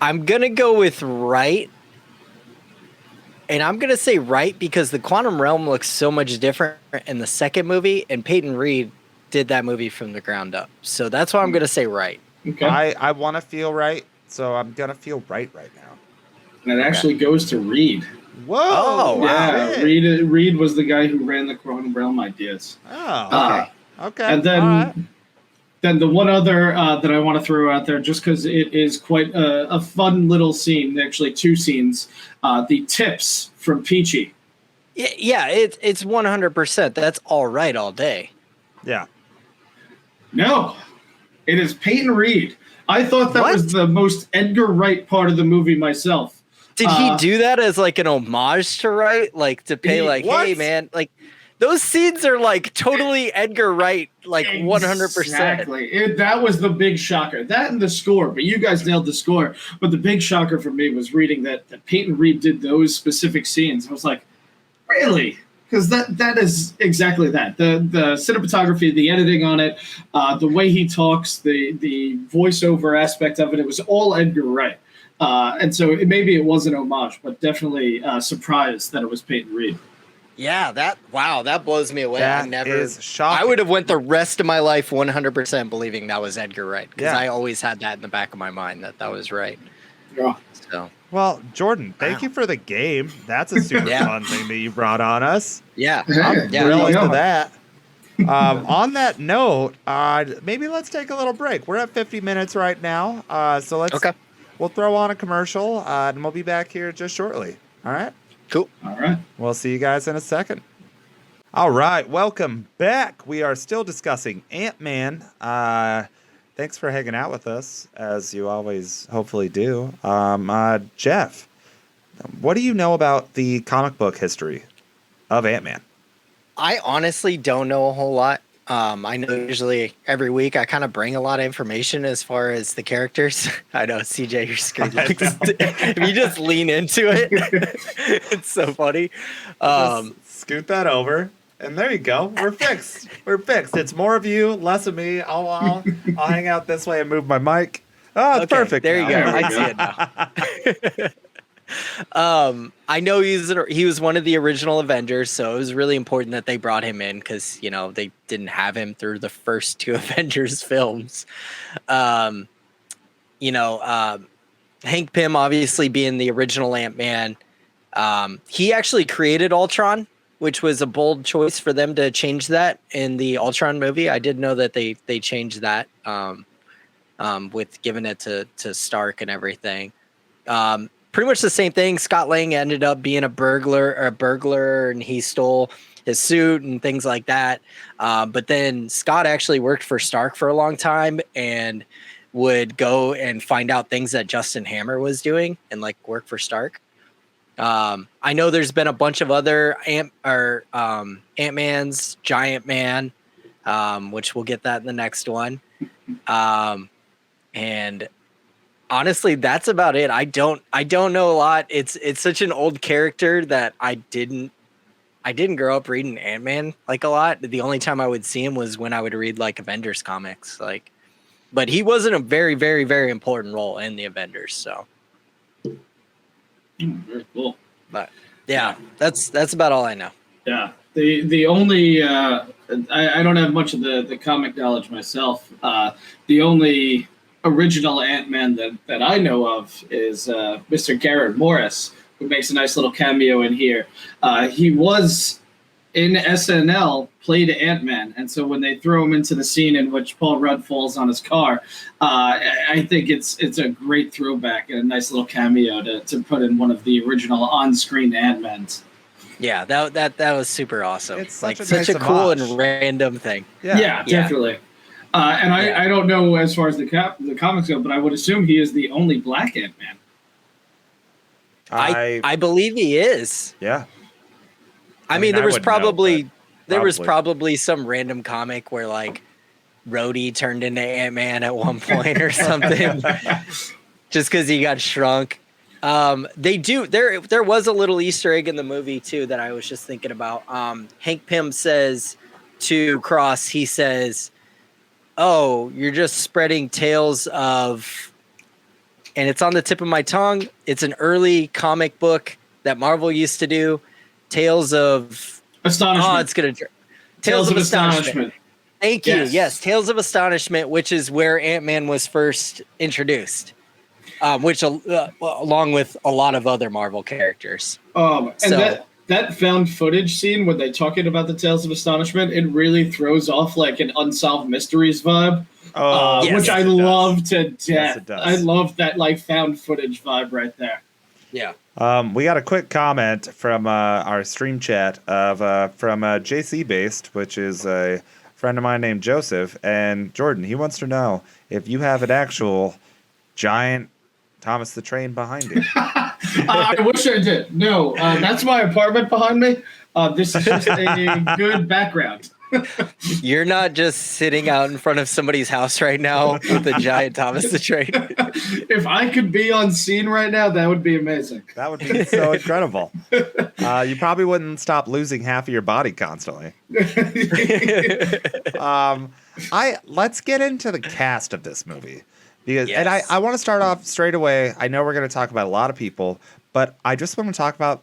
I'm gonna go with right. And I'm gonna say right because the quantum realm looks so much different in the second movie, and Peyton Reed did that movie from the ground up. So that's why I'm gonna say right. Okay. I want to feel right, so I'm gonna feel right now. And it actually goes to Reed. Whoa! Oh, wow. Yeah, Shit. Reed was the guy who ran the quantum realm ideas. Oh. Okay. And then, All right. then the one other that I want to throw out there, just because it is quite a fun little scene, actually two scenes, the tips from Peachy. Yeah, it's 100%. That's all right all day. Yeah. No, it is Peyton Reed. I thought that What? was the most Edgar Wright part of the movie myself. Did he do that as like an homage to Wright? Like to pay like, What? hey man, like those scenes are like totally Edgar Wright, like 100%. Exactly. That was the big shocker. That and the score, but you guys nailed the score. But the big shocker for me was reading that Peyton Reed did those specific scenes. I was like, really? Because that is exactly that. The cinematography, the editing on it, the way he talks, the voiceover aspect of it, it was all Edgar Wright. And so maybe it was an homage, but definitely surprised that it was Peyton Reed. Yeah, that blows me away. That I never is shocking. I would have went the rest of my life 100% believing that was Edgar Wright because Yeah. I always had that in the back of my mind that was right. Yeah. So, Well, Jordan, thank you for the game. That's a super Yeah. fun thing that you brought on us. yeah. Hey, yeah, Really there you into go. that. On that note, maybe let's take a little break. We're at 50 minutes right now, so Okay. we'll throw on a commercial, and we'll be back here just shortly. All right. Cool. All right. We'll see you guys in a second. All right, welcome back. We are still discussing Antman. Thanks for hanging out with us, as you always hopefully do. Jeff, what do you know about the comic book history of Antman? I honestly don't know a whole lot. I know usually every week I kind of bring a lot of information as far as the characters. I know, CJ, your screen looks. If you just lean into it, it's so funny. Just scoot that over, and there you go. We're fixed. We're fixed. It's more of you, less of me. I'll hang out this way and move my mic. Oh, it's Okay, perfect. there you now. go. I see it now. I know he was one of the original Avengers, so it was really important that they brought him in because they didn't have him through the first two Avengers films. Hank Pym obviously being the original Ant-Man. He actually created Ultron, which was a bold choice for them to change that in the Ultron movie. I did know that they changed that with giving it to Stark and everything. Pretty much the same thing. Scott Lang ended up being a burglar, and he stole his suit and things like that. But then Scott actually worked for Stark for a long time and would go and find out things that Justin Hammer was doing and work for Stark. I know there's been a bunch of other Ant-Man's, Giant Man, which we'll get that in the next one. And honestly, that's about it. I don't know a lot. It's such an old character that I didn't grow up reading Ant-Man like a lot. The only time I would see him was when I would read like Avengers comics, like. But he wasn't a very, very, very important role in the Avengers. So, Very cool. but yeah, that's about all I know. Yeah. The only I don't have much of the comic knowledge myself. The only original Ant-Man that I know of is Mr. Garrett Morris, who makes a nice little cameo in here. He was in SNL, played Ant-Man, and so when they throw him into the scene in which Paul Rudd falls on his car, I think it's a great throwback and a nice little cameo to put in one of the original on-screen Ant-Mans. Yeah, that was super awesome. It's like such such a a cool nice and random thing. Yeah, definitely. And I don't know as far as the comics go, but I would assume he is the only black Ant-Man. I believe he is. Yeah. I mean, there was probably probably. some random comic where like Rhodey turned into Ant-Man at one point or something, just because he got shrunk. There was a little Easter egg in the movie too that I was just thinking about. Hank Pym says to Cross, he says, "Oh, you're just spreading tales of," and it's on the tip of my tongue. It's an early comic book that Marvel used to do. Tales of Astonishment. Oh, it's gonna. Tales of Astonishment. Thank you. Yes, Tales of Astonishment, which is where Ant-Man was first introduced, which along with a lot of other Marvel characters. And that found footage scene when they talking about the Tales of Astonishment, it really throws off like an Unsolved Mysteries vibe, which I love to death. Yes, it does. I love that like found footage vibe right there. Yeah. We got a quick comment from our stream chat from JC Based, which is a friend of mine named Joseph. And Jordan, he wants to know if you have an actual giant Thomas the Train behind you. I wish I did. No, that's my apartment behind me. This is just a good background. You're not just sitting out in front of somebody's house right now with a giant Thomas the Train. If I could be on scene right now, that would be amazing. That would be so incredible. You probably wouldn't stop losing half of your body constantly. Let's get into the cast of this movie. Because and I want to start off straight away. I know we're going to talk about a lot of people, but I just want to talk about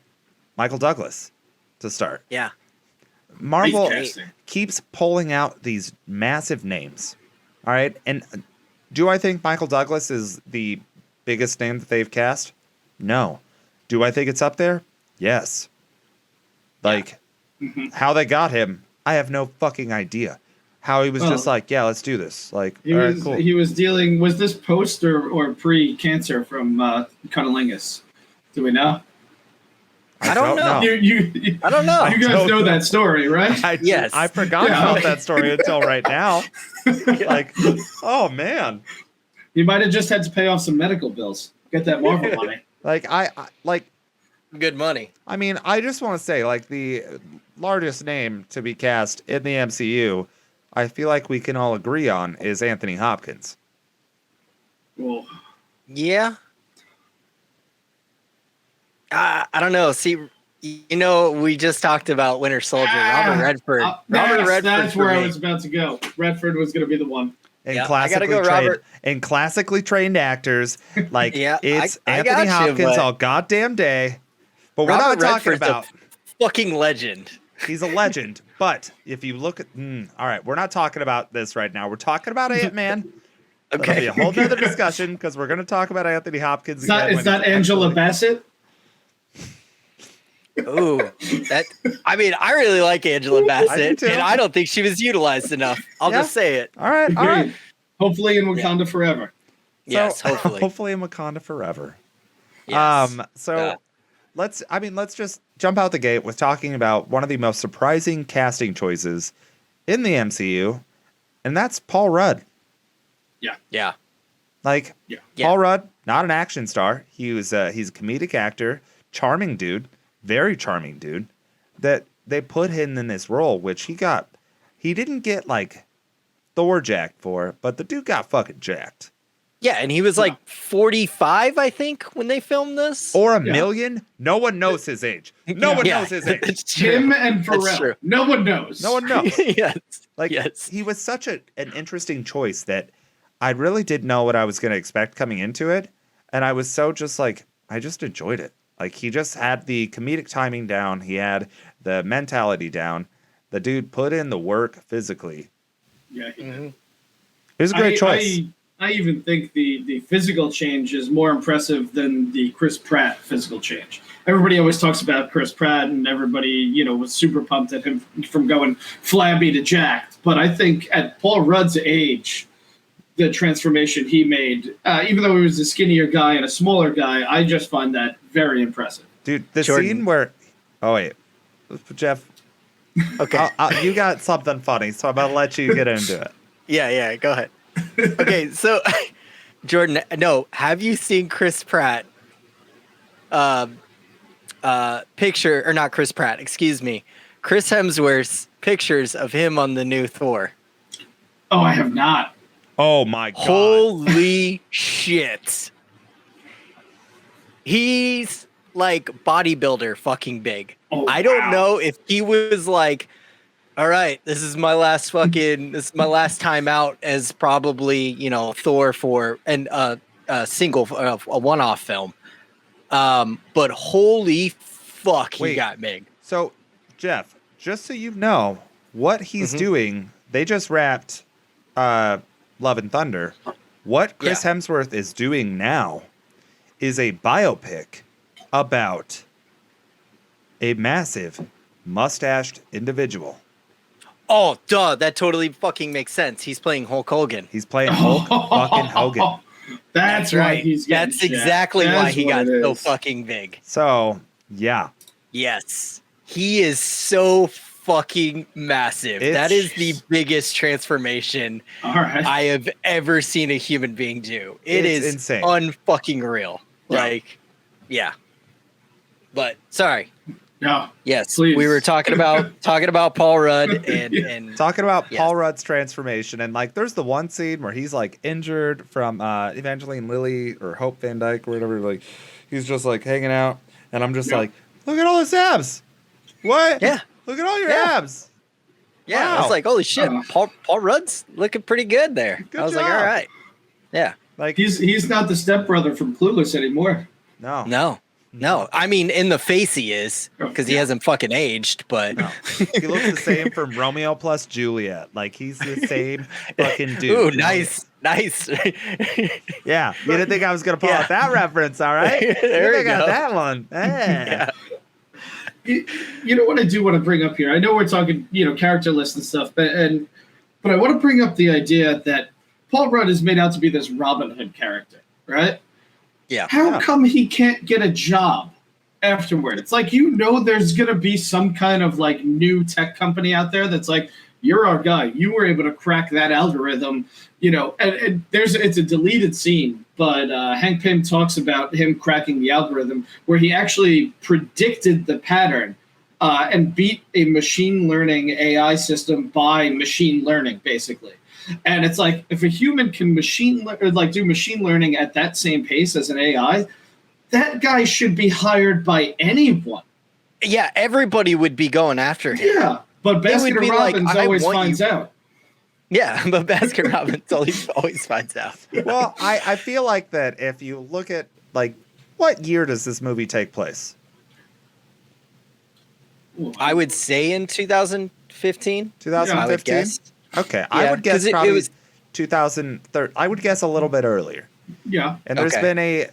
Michael Douglas to start. Yeah. Marvel keeps pulling out these massive names. All right. And do I think Michael Douglas is the biggest name that they've cast? No. Do I think it's up there? Yes. Like, how they got him, I have no fucking idea. How he was just like, yeah, let's do this. Like, he was dealing, was this post or pre-cancer from cunnilingus? Do we know? I don't know. I don't know. You guys know that story, right? Yes. I forgot about that story until right now. Like, oh man. You might have just had to pay off some medical bills. Get that Marvel money. Like I good money. I mean, I just want to say, like, the largest name to be cast in the MCU, I feel like we can all agree on, is Anthony Hopkins. Well, yeah. I don't know. See, you know, we just talked about Winter Soldier. Robert Redford. That's where I was about to go. Redford was going to be the one. And classically trained actors, like it's Anthony Hopkins all goddamn day. But we're not talking about a fucking legend. He's a legend. But if you look at, all right, we're not talking about this right now. We're talking about Ant-Man. Okay, that'll be a whole nother discussion because we're going to talk about Anthony Hopkins. It's not Angela Bassett. Ooh, I mean, I really like Angela Bassett, and I don't think she was utilized enough. I'll just say it. All right. Hopefully in Wakanda forever. Yes, hopefully. Hopefully in Wakanda forever. Yes. Let's just jump out the gate with talking about one of the most surprising casting choices in the MCU, and that's Paul Rudd. Yeah. Paul Rudd, not an action star. He's a comedic actor, charming dude. Very charming dude, that they put him in this role, which he didn't get like Thor jacked for, but the dude got fucking jacked. Yeah, and he was like 45, I think, when they filmed this. Or a million. No one knows his age. No one knows his age. It's true. Him and Pharrell. No one knows. No one knows. Yes. Like, yes. he was such an interesting choice that I really didn't know what I was going to expect coming into it. And I was so just like, I just enjoyed it. Like, he just had the comedic timing down. He had the mentality down. The dude put in the work physically. Yeah, he did. It was a great choice. I even think the physical change is more impressive than the Chris Pratt physical change. Everybody always talks about Chris Pratt, and everybody, was super pumped at him from going flabby to jacked. But I think at Paul Rudd's age, the transformation he made, even though he was a skinnier guy and a smaller guy, I just find that very impressive. Dude, the Jordan. scene where... Oh, wait. Jeff, Okay. you got something funny, so I'm going to let you get into it. Yeah, go ahead. Okay, so Jordan, no, have you seen Chris Pratt picture, or not Chris Pratt, excuse me, Chris Hemsworth's pictures of him on the new Thor? Oh, I have not. Oh, my God. Holy shit. He's like bodybuilder fucking big. Oh, I don't wow. know if he was like, all right, this is my last time out as probably, Thor for a single, a one-off film. But holy fuck, he got big. So, Jeff, just so you know, what he's doing, they just wrapped Love and Thunder. What Chris Hemsworth is doing now is a biopic about a massive mustached individual. Oh, duh, that totally fucking makes sense. He's playing Hulk Hogan. He's playing Hulk fucking Hogan. That's why right. he's getting That's jacked. exactly why That's he what got it so is. fucking big. So, yeah. Yes. He is so fucking massive. That is the biggest transformation All right. I have ever seen a human being do. It It's is insane. unfucking real. Yeah. Like, yeah. But sorry. No. Yes, Please. we were talking about Paul Rudd and Talking about Yes. Paul Rudd's transformation, and like, there's the one scene where he's like injured from Evangeline Lilly or Hope Van Dyke or whatever. Like, he's just like hanging out, and I'm just like, look at all his abs. What? Yeah. Look at all your Yeah. abs. yeah, I Wow. was like, holy shit, Paul Rudd's looking pretty good there. Good I was like, job. all right, yeah, Like, He's not the stepbrother from Clueless anymore. no. no, I mean in the face he is because he hasn't fucking aged, but He looks the same from Romeo plus Juliet. Like, he's the same fucking dude. ooh, nice. Yeah, you didn't think I was gonna pull out that reference, all right? There you we think I got go. that one. Yeah. You know what I do want to bring up here? I know we're talking, character lists and stuff, but I want to bring up the idea that Paul Rudd is made out to be this Robin Hood character, right? Yeah. How come he can't get a job afterward? It's like, there's going to be some kind of like new tech company out there that's like, you're our guy. You were able to crack that algorithm, and it's a deleted scene, but Hank Pym talks about him cracking the algorithm where he actually predicted the pattern and beat a machine learning AI system by machine learning, basically. And it's like, if a human can do machine learning at that same pace as an AI, that guy should be hired by anyone. Yeah, everybody would be going after him. Yeah, but They would Baskin be like, Robbins "I always want finds you." out. Yeah, but Baskin Robbins always finds out. Well, I feel like that if you look at, like, what year does this movie take place? I would say in 2015. 2015? I would guess. Okay, I would guess 'cause it probably was 2013. I would guess a little bit earlier. Yeah. And there's Okay.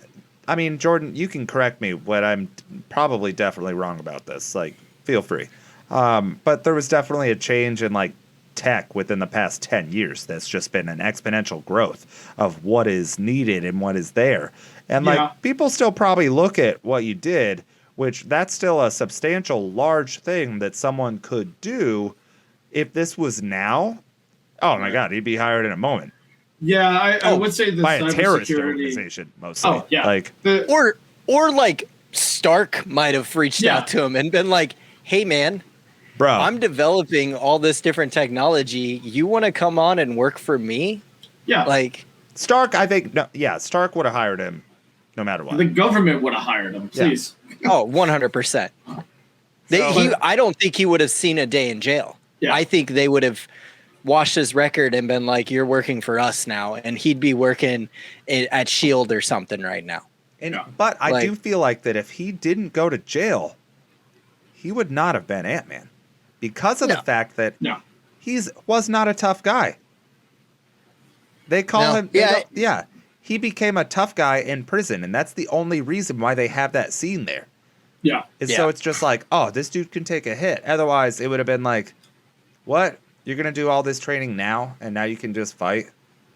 been Jordan, you can correct me when I'm probably definitely wrong about this. Like, feel free. But there was definitely a change in, like, tech within the past 10 years. That's just been an exponential growth of what is needed and what is there. And, like, people still probably look at what you did, which that's still a substantial, large thing that someone could do. If this was now, oh my God, he'd be hired in a moment. Yeah, I would say the By a terrorist cybersecurity. organization, mostly. Oh, yeah. Like, or like Stark might have reached Yeah. out to him and been like, "Hey man, bro, I'm developing all this different technology. You want to come on and work for me?" Yeah. Like, Stark, I think, no, yeah, Stark would have hired him no matter what. The government would have hired him, please. Oh, 100%. I don't think he would have seen a day in jail. Yeah. I think they would have watched his record and been like, "You're working for us now," and he'd be working at Shield or something right now. But I do feel like that if he didn't go to jail, he would not have been Ant-Man because of the fact that he was not a tough guy. They call him, he became a tough guy in prison, and that's the only reason why they have that scene there. Yeah. So it's just like, oh, this dude can take a hit. Otherwise, it would have been like, what? You're going to do all this training now, and now you can just fight?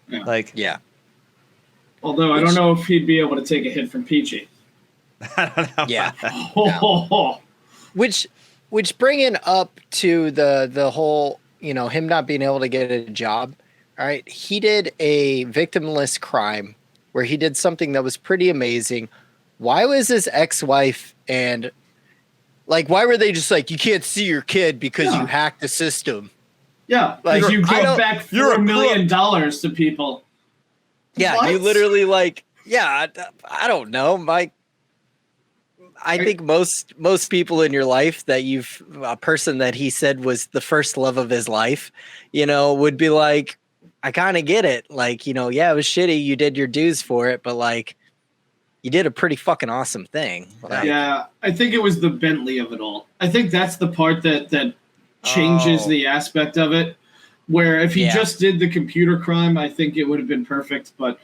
Yeah. Although I don't know if he'd be able to take a hit from Peachy. I don't know. Yeah. No. Which bringing up to the whole, him not being able to get a job. All right. He did a victimless crime where he did something that was pretty amazing. Why was his ex-wife and why were they just like, you can't see your kid because you hacked the system? Yeah. Because you give back $4 million to people. Yeah. What? You literally I don't know. I think most people in your life that a person that he said was the first love of his life, would be like, I kind of get it. Like, it was shitty. You did your dues for it, but you did a pretty fucking awesome thing. Yeah. I think it was the Bentley of it all. I think that's the part that changes the aspect of it, where if he just did the computer crime, I think it would have been perfect. But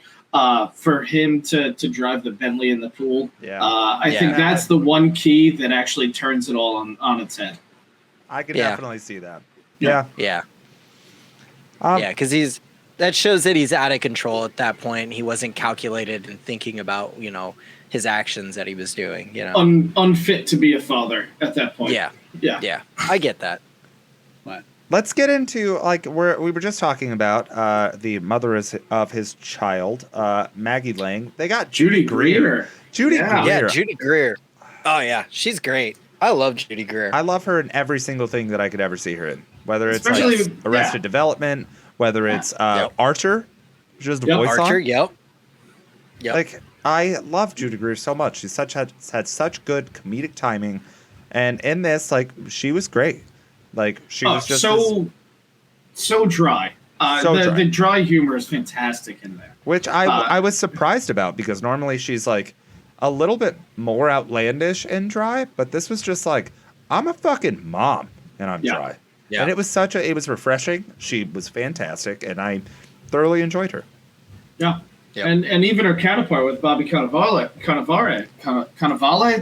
for him to drive the Bentley in the pool, I think that's the one key that actually turns it all on its head. I can definitely see that. Yeah. Yeah. Because that shows that he's out of control at that point. He wasn't calculated and thinking about, his actions that he was doing, Unfit to be a father at that point. Yeah. I get that. But let's get into we were just talking about the mother of his child, Maggie Lang. They got Judy Greer. Judy Greer. Yeah, Judy Greer. Oh yeah, she's great. I love Judy Greer. I love her in every single thing that I could ever see her in. Whether it's Especially Arrested Development, whether it's Archer, which is the voice Archer. on. Yep. I love Judy Greer so much. She's had such good comedic timing, and in this, she was great. She was just so dry. The dry humor is fantastic in there. Which I was surprised about because normally she's a little bit more outlandish and dry, but this was just I'm a fucking mom and I'm dry. Yeah. And it was refreshing. She was fantastic, and I thoroughly enjoyed her. Yeah. Yep. And even her counterpart with Bobby Cannavale.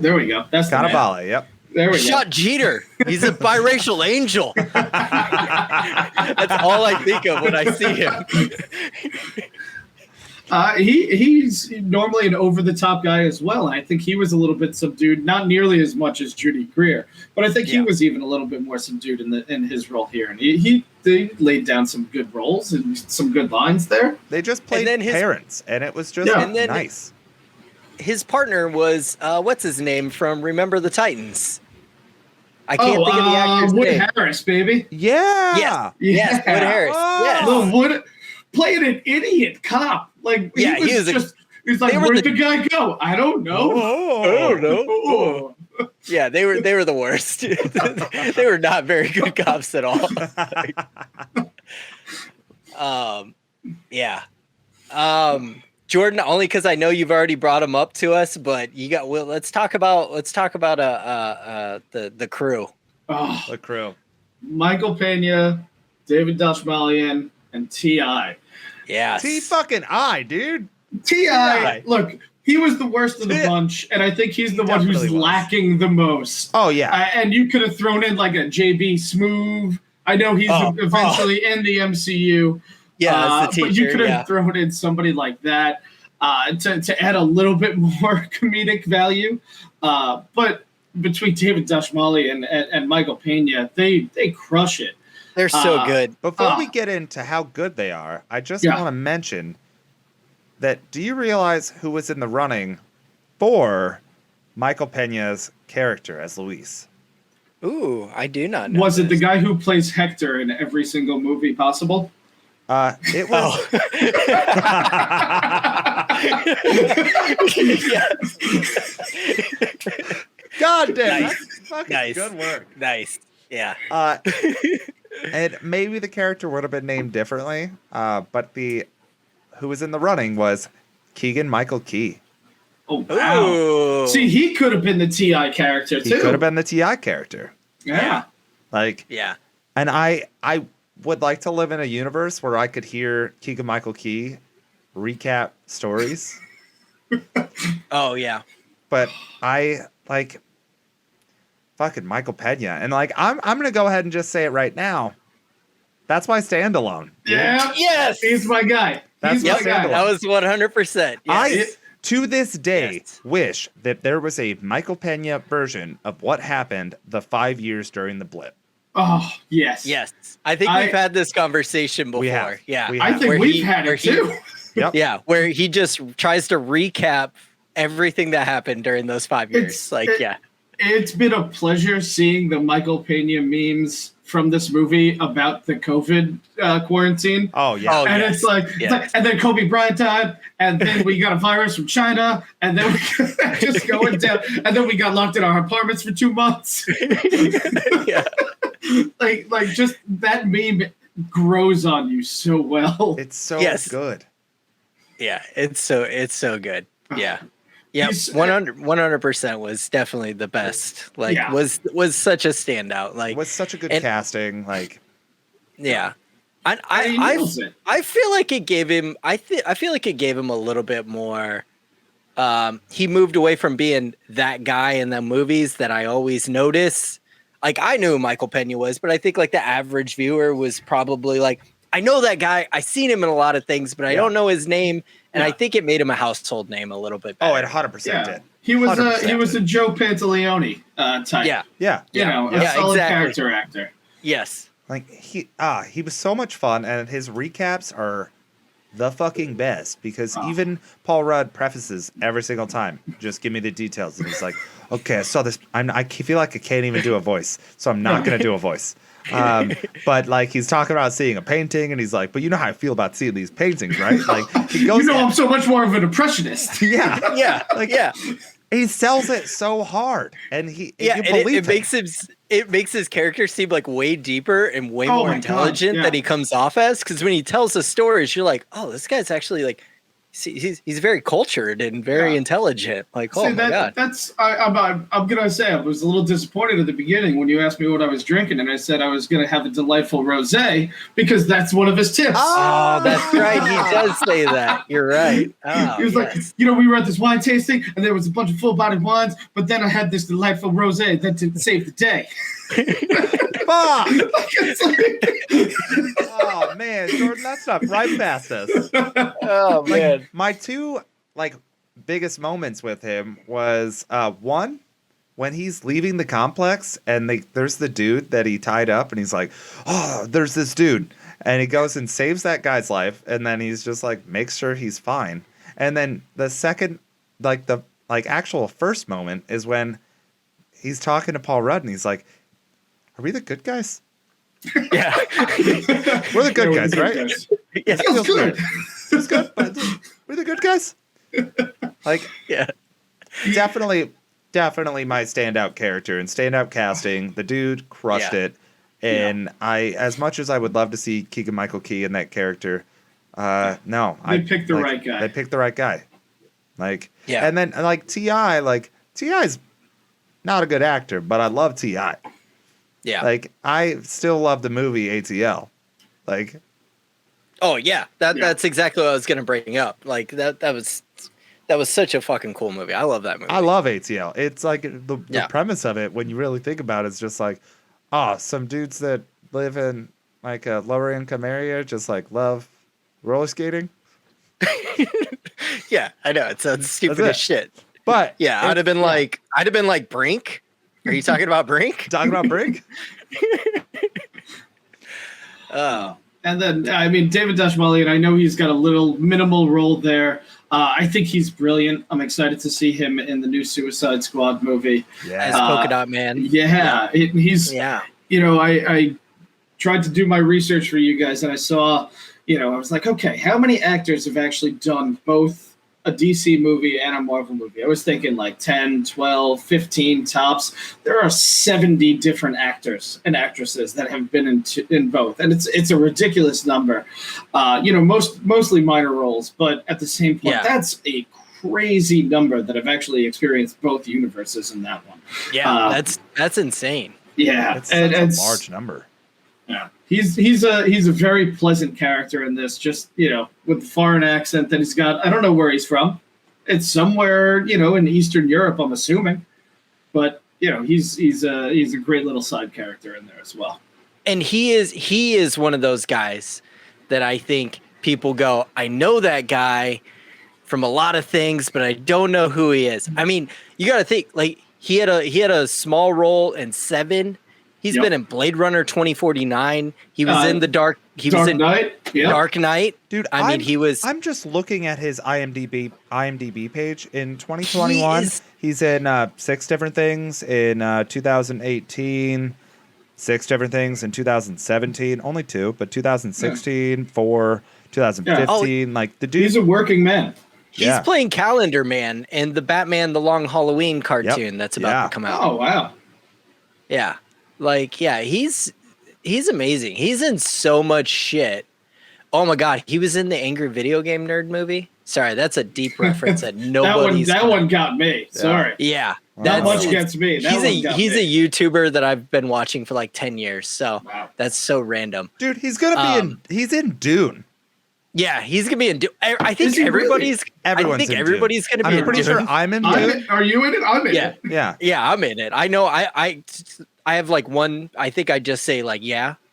There we go. That's the Cannavale. man. Yep. There we go. Shut Jeter. He's a biracial angel. That's all I think of when I see him. He's normally an over-the-top guy as well, and I think he was a little bit subdued, not nearly as much as Judy Greer, but I think he was even a little bit more subdued in his role here, and they laid down some good roles and some good lines there. They just played parents, and it was just nice. His partner was what's his name from Remember the Titans? I can't think of the actor's Wood name. Harris, baby. Yeah. Yes, Wood Harris. Yes. The Wood playing an idiot cop. He's like, where'd the guy go? I don't know. I don't know. Yeah, they were the worst. They were not very good cops at all. Jordan, only because I know you've already brought him up to us, but let's talk about the crew. Oh, the crew. Michael Pena, David Dastmalchian, and T.I. Yes. T-fucking-I, dude. T.I. Look, he was the worst of the bunch, and I think he's the one who's lacking the most. Oh, yeah. And you could have thrown in a J.B. Smoove. I know he's eventually in the MCU. Yeah, as the teacher, but you could have thrown in somebody like that to add a little bit more comedic value. But between David Dastmalchian and Michael Pena, they crush it. They're so good. Before we get into how good they are, I just want to mention that do you realize who was in the running for Michael Pena's character as Luis? Ooh, I do not know. Was it the guy who plays Hector in every single movie possible? It was. God damn, Nice. that's fucking Nice. good work. Nice. Yeah. And maybe the character would have been named differently, but who was in the running was Keegan-Michael Key. Oh, wow. Ooh. See, he could have been the T.I. character, too. He could have been the T.I. character. Yeah. Like, Yeah. and I would like to live in a universe where I could hear Keegan-Michael Key recap stories. Oh yeah. But I like fucking Michael Pena, and like I'm gonna go ahead and just say it right now. That's my standalone. Yeah. Yes. He's my guy. That's He's my my guy. standalone. That was 100%. I to this day Yes. wish that there was a Michael Pena version of what happened the 5 years during the blip. Oh, yes. Yes. I think we've had this conversation before. We have. Yeah. We I have. think Where we've had it, too. Yep. Yeah, where he just tries to recap everything that happened during those 5 years. It's been a pleasure seeing the Michael Pena memes from this movie about the COVID quarantine. Oh yeah. Oh, And yes. it's like, and then Kobe Bryant died, and then we got a virus from China, and then we just going down, and then we got locked in our apartments for 2 months. Yeah. like just that meme grows on you so well. It's so Yes. good. Yeah, it's so good. Yeah. Yeah, He's- 100% was definitely the best. Like Yeah. was such a standout. Like It was such a good and- casting. Like yeah. And he nails it. I feel like it gave him I feel like it gave him a little bit more he moved away from being that guy in the movies that I always notice. Like I knew who Michael Pena was, but I think like the average viewer was probably like, I know that guy. I seen him in a lot of things, but I don't know his name. And I think it made him a household name a little bit better. oh, it 100% Yeah. did. He was 100%. a Joe Pantaleone type. Yeah. Yeah. You know, a Yeah, solid exactly. character actor. Yes. Like he was so much fun, and his recaps are the fucking best because even Paul Rudd prefaces every single time, just give me the details, and he's like, okay, I saw this. I feel like I can't even do a voice, so I'm not gonna do a voice. But like he's talking about seeing a painting, and he's like, but you know how I feel about seeing these paintings, right? Like he goes, I'm so much more of an impressionist. yeah, Yeah. like yeah. he sells it so hard, and you And believe it makes his character seem like way deeper and way Oh more my God, intelligent yeah. than he comes off as. Because when he tells the stories, you're like, oh, this guy's actually like, he's very cultured and very intelligent. Like, oh See, my God. That's I'm gonna say I was a little disappointed at the beginning when you asked me what I was drinking, and I said I was gonna have a delightful rosé because that's one of his tips. Oh, that's right. He does say that. You're right. Oh, He was like, we were at this wine tasting, and there was a bunch of full-bodied wines, but then I had this delightful rosé that to save the day. Fuck! It's like- Oh man, Jordan, that's not right past us. oh man. My two biggest moments with him was one when he's leaving the complex and there's the dude that he tied up and he's like, oh, there's this dude, and he goes and saves that guy's life, and then he's just like makes sure he's fine. And then the second, the actual first moment is when he's talking to Paul Rudd and he's like, are we the good guys? Yeah. We're the good Yeah, guys, right? Yeah. Feels good. Feels good, but we're the good guys. Yeah. Definitely my standout character and standout casting. The dude crushed it. And as much as I would love to see Keegan-Michael Key in that character, no. They picked the right guy. They picked the right guy. Yeah. And then T.I., T.I.'s not a good actor, but I love T.I. Yeah. I still love the movie ATL. Oh yeah. That's exactly what I was gonna bring up. Like that was such a fucking cool movie. I love that movie. I love ATL. It's like the premise of it, when you really think about it, it's just like, some dudes that live in a lower income area just love roller skating. Yeah, I know. It sounds stupid That's as it. shit. But Yeah, I'd have been like Brink. Are you talking about Brink? talking about Brink? Oh. And then, David Dashmalian, I know he's got a little minimal role there. I think he's brilliant. I'm excited to see him in the new Suicide Squad movie. As Yeah. Polka Dot Man. He's, Yeah. I tried to do my research for you guys, and I saw, I was like, okay, how many actors have actually done both a DC movie and a Marvel movie? I was thinking like 10, 12, 15 tops. There are 70 different actors and actresses that have been in both, and it's a ridiculous number. Mostly minor roles, but at the same point, that's a crazy number that have actually experienced both universes in that one. Yeah, that's insane. Yeah, It's a large number. Yeah, he's a very pleasant character in this. Just with the foreign accent that he's got. I don't know where he's from. It's somewhere in Eastern Europe, I'm assuming. But he's a great little side character in there as well. And he is one of those guys that I think people go, I know that guy from a lot of things, but I don't know who he is. I mean, you got to think like he had a small role in Seven. He's been in Blade Runner 2049. He was in the Dark. He was in Knight. Yep. Dark Knight. Dude, he was. I'm just looking at his IMDb page in 2021. He's in 6 different things in 2018. 6 different things in 2017. Only 2, but 2016, 4, 2015. Like the dude. He's a working man. He's playing Calendar Man in the Batman: The Long Halloween cartoon that's about to come out. Oh wow. Yeah. He's amazing. He's in so much shit. Oh my god, he was in the Angry Video Game Nerd movie. Sorry, that's a deep reference that nobody's. that one got me. Sorry. Yeah, that much gets me. He's a YouTuber that I've been watching for like 10 years. So that's so random. Dude, he's gonna be he's in Dune. Yeah, he's gonna be in Dune. I think everybody's. Everyone's I think in everybody's Dune. gonna be. I'm pretty sure I'm in Dune. Are you in it? I'm in it. Yeah, I'm in it. I know. I have like one. I think I just say like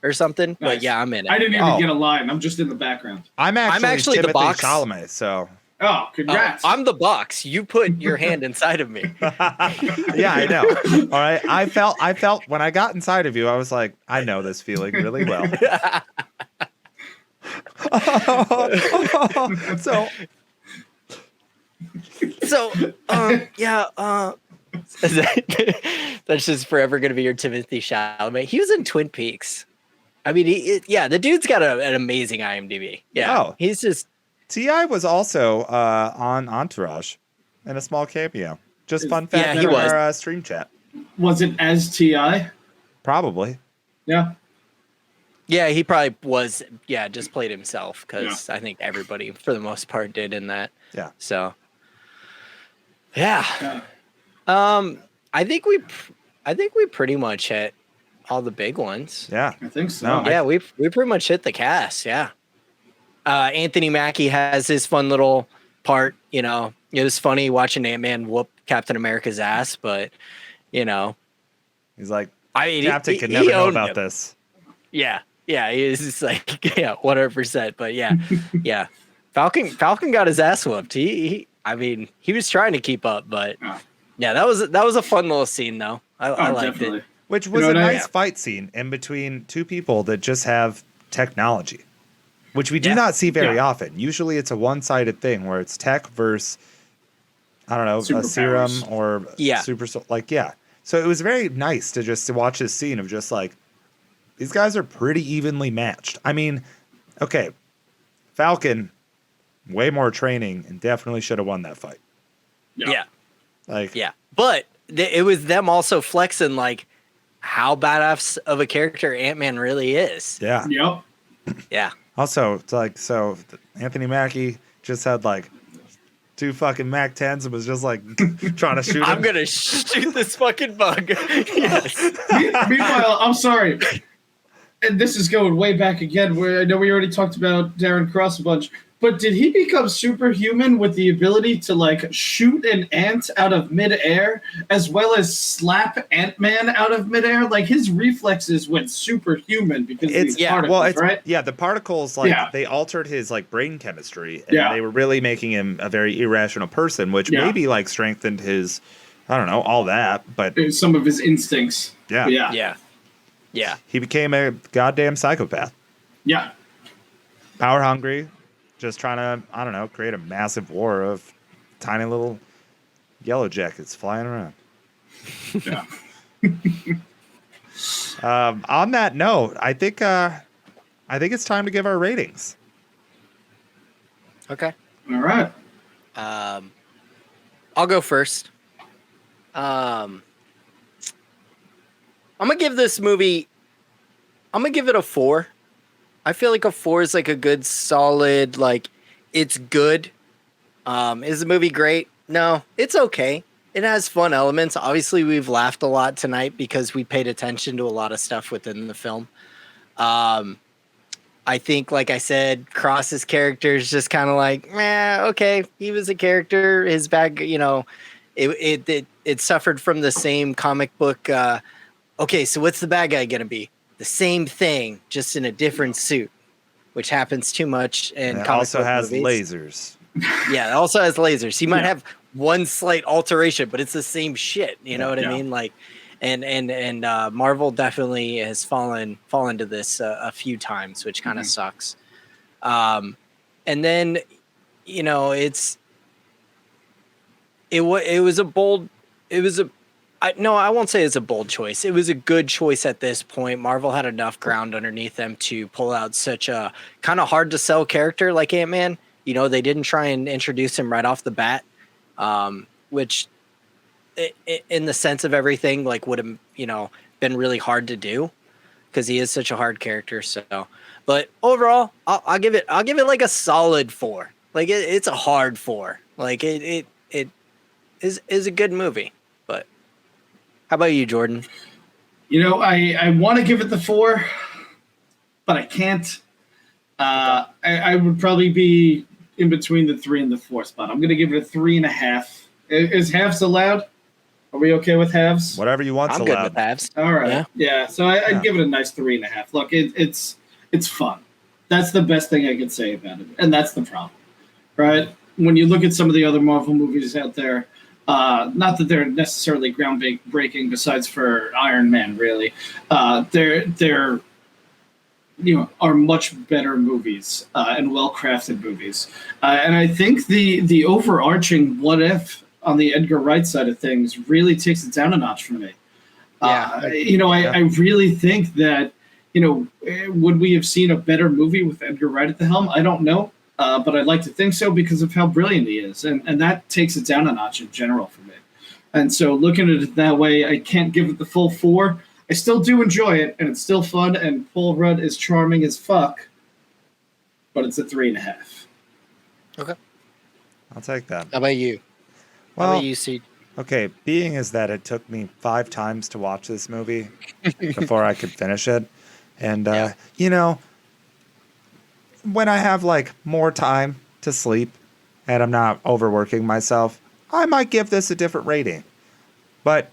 or something. Nice. But yeah, I'm in it. I didn't even get a line. I'm just in the background. I'm actually the box. Chalamet, so. Oh, congrats! I'm the box. You put your hand inside of me. Yeah, I know. All right, I felt when I got inside of you, I was like, I know this feeling really well. That's just forever going to be your Timothy Chalamet. He was in Twin Peaks. I mean, the dude's got an amazing IMDb. Yeah, he's just. T.I. was also on Entourage in a small cameo. Just fun fact he was. Our stream chat. Was it as T.I.? Probably. Yeah. Yeah, he probably was. Yeah, just played himself because I think everybody, for the most part, did in that. Yeah. So. Yeah. I think we pretty much hit all the big ones. Yeah, I think so. No, we pretty much hit the cast. Yeah. Anthony Mackie has his fun little part. It was funny watching Antman whoop Captain America's ass, but he's like, Captain could never know about this. Yeah, he was just like, 100%. But yeah, Falcon got his ass whooped. He was trying to keep up, but that was a fun little scene though. I liked definitely. it. Which was a nice fight scene in between two people that just have technology, which we do not see very often. Usually it's a one-sided thing where it's tech versus, I don't know, a serum or super. So it was very nice to watch this scene of just like, these guys are pretty evenly matched. I mean, okay, Falcon, way more training and definitely should have won that fight. Yeah. But it was them also flexing like how badass of a character Ant-Man really is. Yeah. Yep. Yeah. Also, it's like, so Anthony Mackie just had like 2 fucking Mac 10s and was just like trying to shoot him. I'm going to shoot this fucking bug. Yes. Meanwhile, I'm sorry. And this is going way back again, where I know we already talked about Darren Cross a bunch, but did he become superhuman with the ability to like shoot an ant out of midair as well as slap Ant-Man out of midair? Like his reflexes went superhuman because of these particles, right? Yeah, the particles they altered his like brain chemistry and they were really making him a very irrational person, which maybe like strengthened his, I don't know, all that, but some of his instincts. Yeah. He became a goddamn psychopath. Yeah. Power hungry. Just trying to, I don't know, create a massive war of tiny little yellow jackets flying around. Yeah. On that note, I think it's time to give our ratings. Okay. All right. I'll go first. I'm gonna give this movie. I'm gonna give it a 4. I feel like a 4 is like a good solid. Like, it's good. Is the movie great? No, it's okay. It has fun elements. Obviously, we've laughed a lot tonight because we paid attention to a lot of stuff within the film. I think, like I said, Cross's character is just kind of like, okay, he was a character. His bag, it suffered from the same comic book. Okay, so what's the bad guy gonna be? The same thing, just in a different suit, which happens too much in And it comic also book has movies. lasers. Yeah, it also has lasers. He might Yeah. have one slight alteration, but it's the same shit. You know what I Yeah. mean? Like, and Marvel definitely has fallen to this a few times, which kind of sucks. And then, it was a bold. It was a. I won't say it's a bold choice. It was a good choice at this point. Marvel had enough ground underneath them to pull out such a kind of hard to sell character like Ant-Man. They didn't try and introduce him right off the bat, which in the sense of everything, like, would have, been really hard to do because he is such a hard character. So, but overall, I'll give it like a solid 4. Like, it's a hard 4. Like, it is a good movie. But how about you, Jordan? I want to give it the 4, but I can't. I would probably be in between the 3 and the 4 spot. I'm going to give it a 3.5. Is halves allowed? Are we okay with halves? Whatever you want. I'm good with halves. All right. Yeah. So I'd give it a nice 3.5. Look, it's fun. That's the best thing I could say about it, and that's the problem, right? When you look at some of the other Marvel movies out there, not that they're necessarily groundbreaking, besides for Iron Man, really, they're are much better movies and well-crafted movies. And I think the overarching what if on the Edgar Wright side of things really takes it down a notch for me. I really think that, would we have seen a better movie with Edgar Wright at the helm? I don't know. But I'd like to think so because of how brilliant he is. And that takes it down a notch in general for me. And so looking at it that way, I can't give it the full 4. I still do enjoy it, and it's still fun, and Paul Rudd is charming as fuck, but it's a 3.5. Okay. I'll take that. How about you? Well, how about you, Seed? Okay, being is that it took me 5 times to watch this movie before I could finish it. And, when I have, like, more time to sleep and I'm not overworking myself, I might give this a different rating. But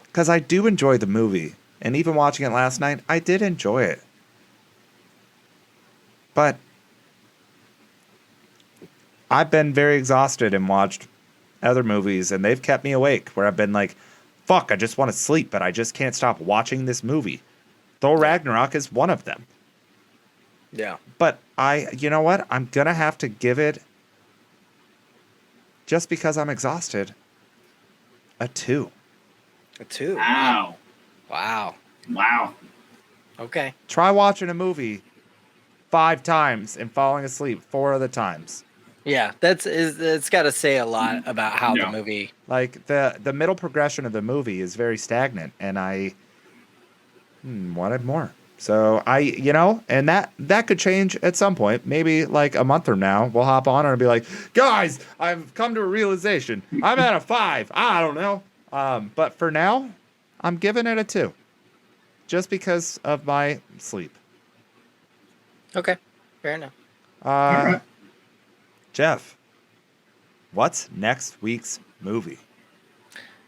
because I do enjoy the movie, and even watching it last night, I did enjoy it. But I've been very exhausted and watched other movies, and they've kept me awake, where I've been like, fuck, I just want to sleep, but I just can't stop watching this movie. Thor Ragnarok is one of them. Yeah. But you know what? I'm going to have to give it, just because I'm exhausted, a 2. A 2. Wow. Wow. Okay. Try watching a movie 5 times and falling asleep 4 other times. Yeah, it's got to say a lot about how the movie. Like, the middle progression of the movie is very stagnant, and I wanted more. So and that could change at some point. Maybe like a month from now, we'll hop on and be like, guys, I've come to a realization. I'm at a 5. I don't know. But for now, I'm giving it a 2. Just because of my sleep. Okay, fair enough. All right. Jeff, what's next week's movie?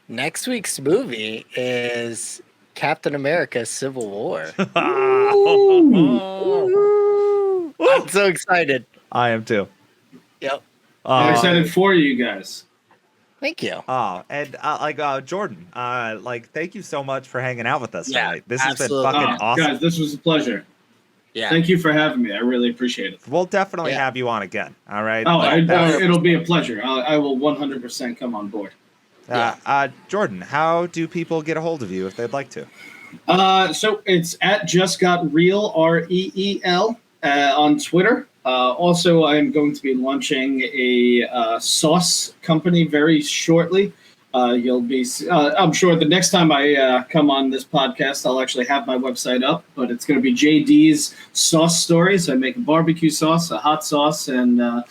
Next week's movie is Captain America: Civil War. I'm so excited. I am too. Yep. I'm excited for you guys. Thank you. And Jordan, thank you so much for hanging out with us tonight. This absolutely. has been fucking awesome. Guys, this was a pleasure. Yeah. Thank you for having me. I really appreciate it. We'll definitely have you on again. All right. It'll be a pleasure. I will 100% come on board. Jordan, how do people get a hold of you if they'd like to? So it's at Just Got Real, REEL, on Twitter. Also, I'm going to be launching a sauce company very shortly. You'll be, I'm sure the next time I come on this podcast, I'll actually have my website up, but it's going to be JD's Sauce Stories. I make a barbecue sauce, a hot sauce, and a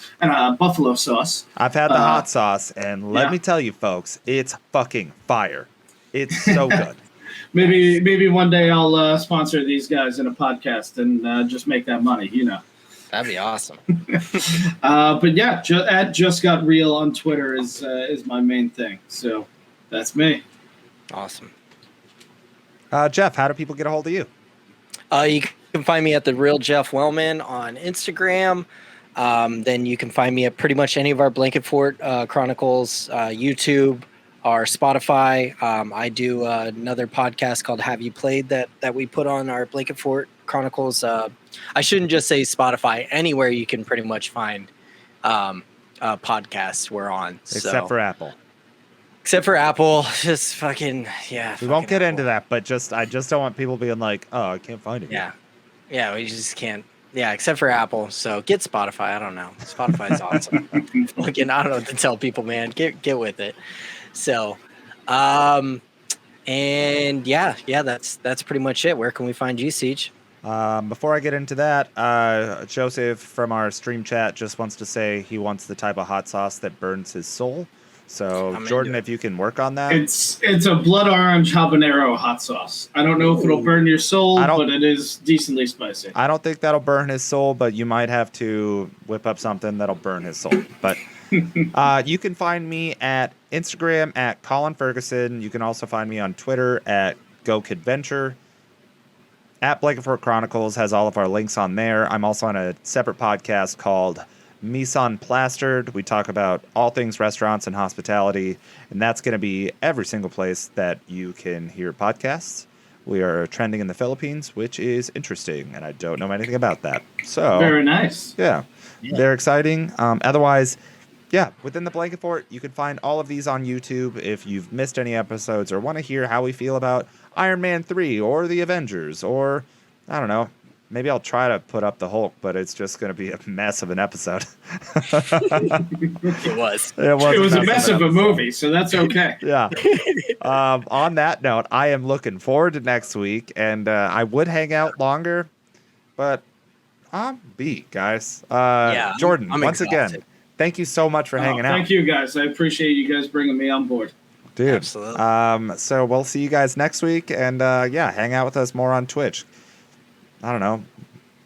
buffalo sauce. I've had the hot sauce, and let me tell you, folks, it's fucking fire. It's so good. Maybe one day I'll sponsor these guys in a podcast and just make that money, you know. That'd be awesome. But yeah, at Just Got Real on Twitter is my main thing. So that's me. Awesome. Jeff, how do people get a hold of you? You can find me at The Real Jeff Wellman on Instagram. Then you can find me at pretty much any of our Blanket Fort Chronicles, YouTube, our Spotify. I do another podcast called Have You Played that we put on our Blanket Fort Chronicles. I shouldn't just say Spotify. Anywhere you can pretty much find podcasts we're on. Except for Apple. Except for Apple. Just fucking, yeah. We won't get into that, but I just don't want people being like, oh, I can't find it. Yeah, we just can't. Yeah, except for Apple. So get Spotify. I don't know. Spotify's awesome. Fucking, I don't know what to tell people, man. Get with it. So, and yeah, that's pretty much it. Where can we find you, Siege? Before I get into that, Joseph from our stream chat just wants to say he wants the type of hot sauce that burns his soul. So, Jordan, if you can work on that. It's a blood orange habanero hot sauce. I don't know if it'll burn your soul, but it is decently spicy. I don't think that'll burn his soul, but you might have to whip up something that'll burn his soul. But you can find me at Instagram at Colin Ferguson. You can also find me on Twitter at GoKidVenture. At Blanket Fort Chronicles has all of our links on there. I'm also on a separate podcast called Mise en Plastered. We talk about all things restaurants and hospitality, and that's going to be every single place that you can hear podcasts. We are trending in the Philippines, which is interesting, and I don't know anything about that. So very nice. Yeah. They're exciting. Otherwise, yeah, within the Blanket Fort, you can find all of these on YouTube. If you've missed any episodes or want to hear how we feel about Iron Man 3 or the Avengers, or I don't know, maybe I'll try to put up the Hulk, but it's just going to be a mess of an episode. It was a mess of a movie, so that's okay. Yeah. On that note, I am looking forward to next week, and I would hang out longer, but I'm beat, guys. Jordan, once again, thank you so much for hanging out. Thank you, guys. I appreciate you guys bringing me on board. Dude. Absolutely. So we'll see you guys next week, and hang out with us more on Twitch. I don't know,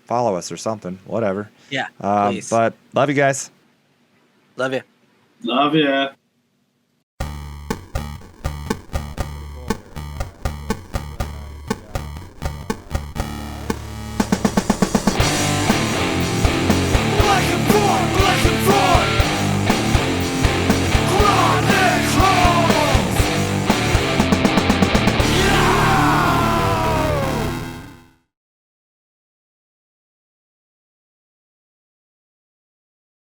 follow us or something, whatever. Yeah, please. But love you guys. Love you. Love ya.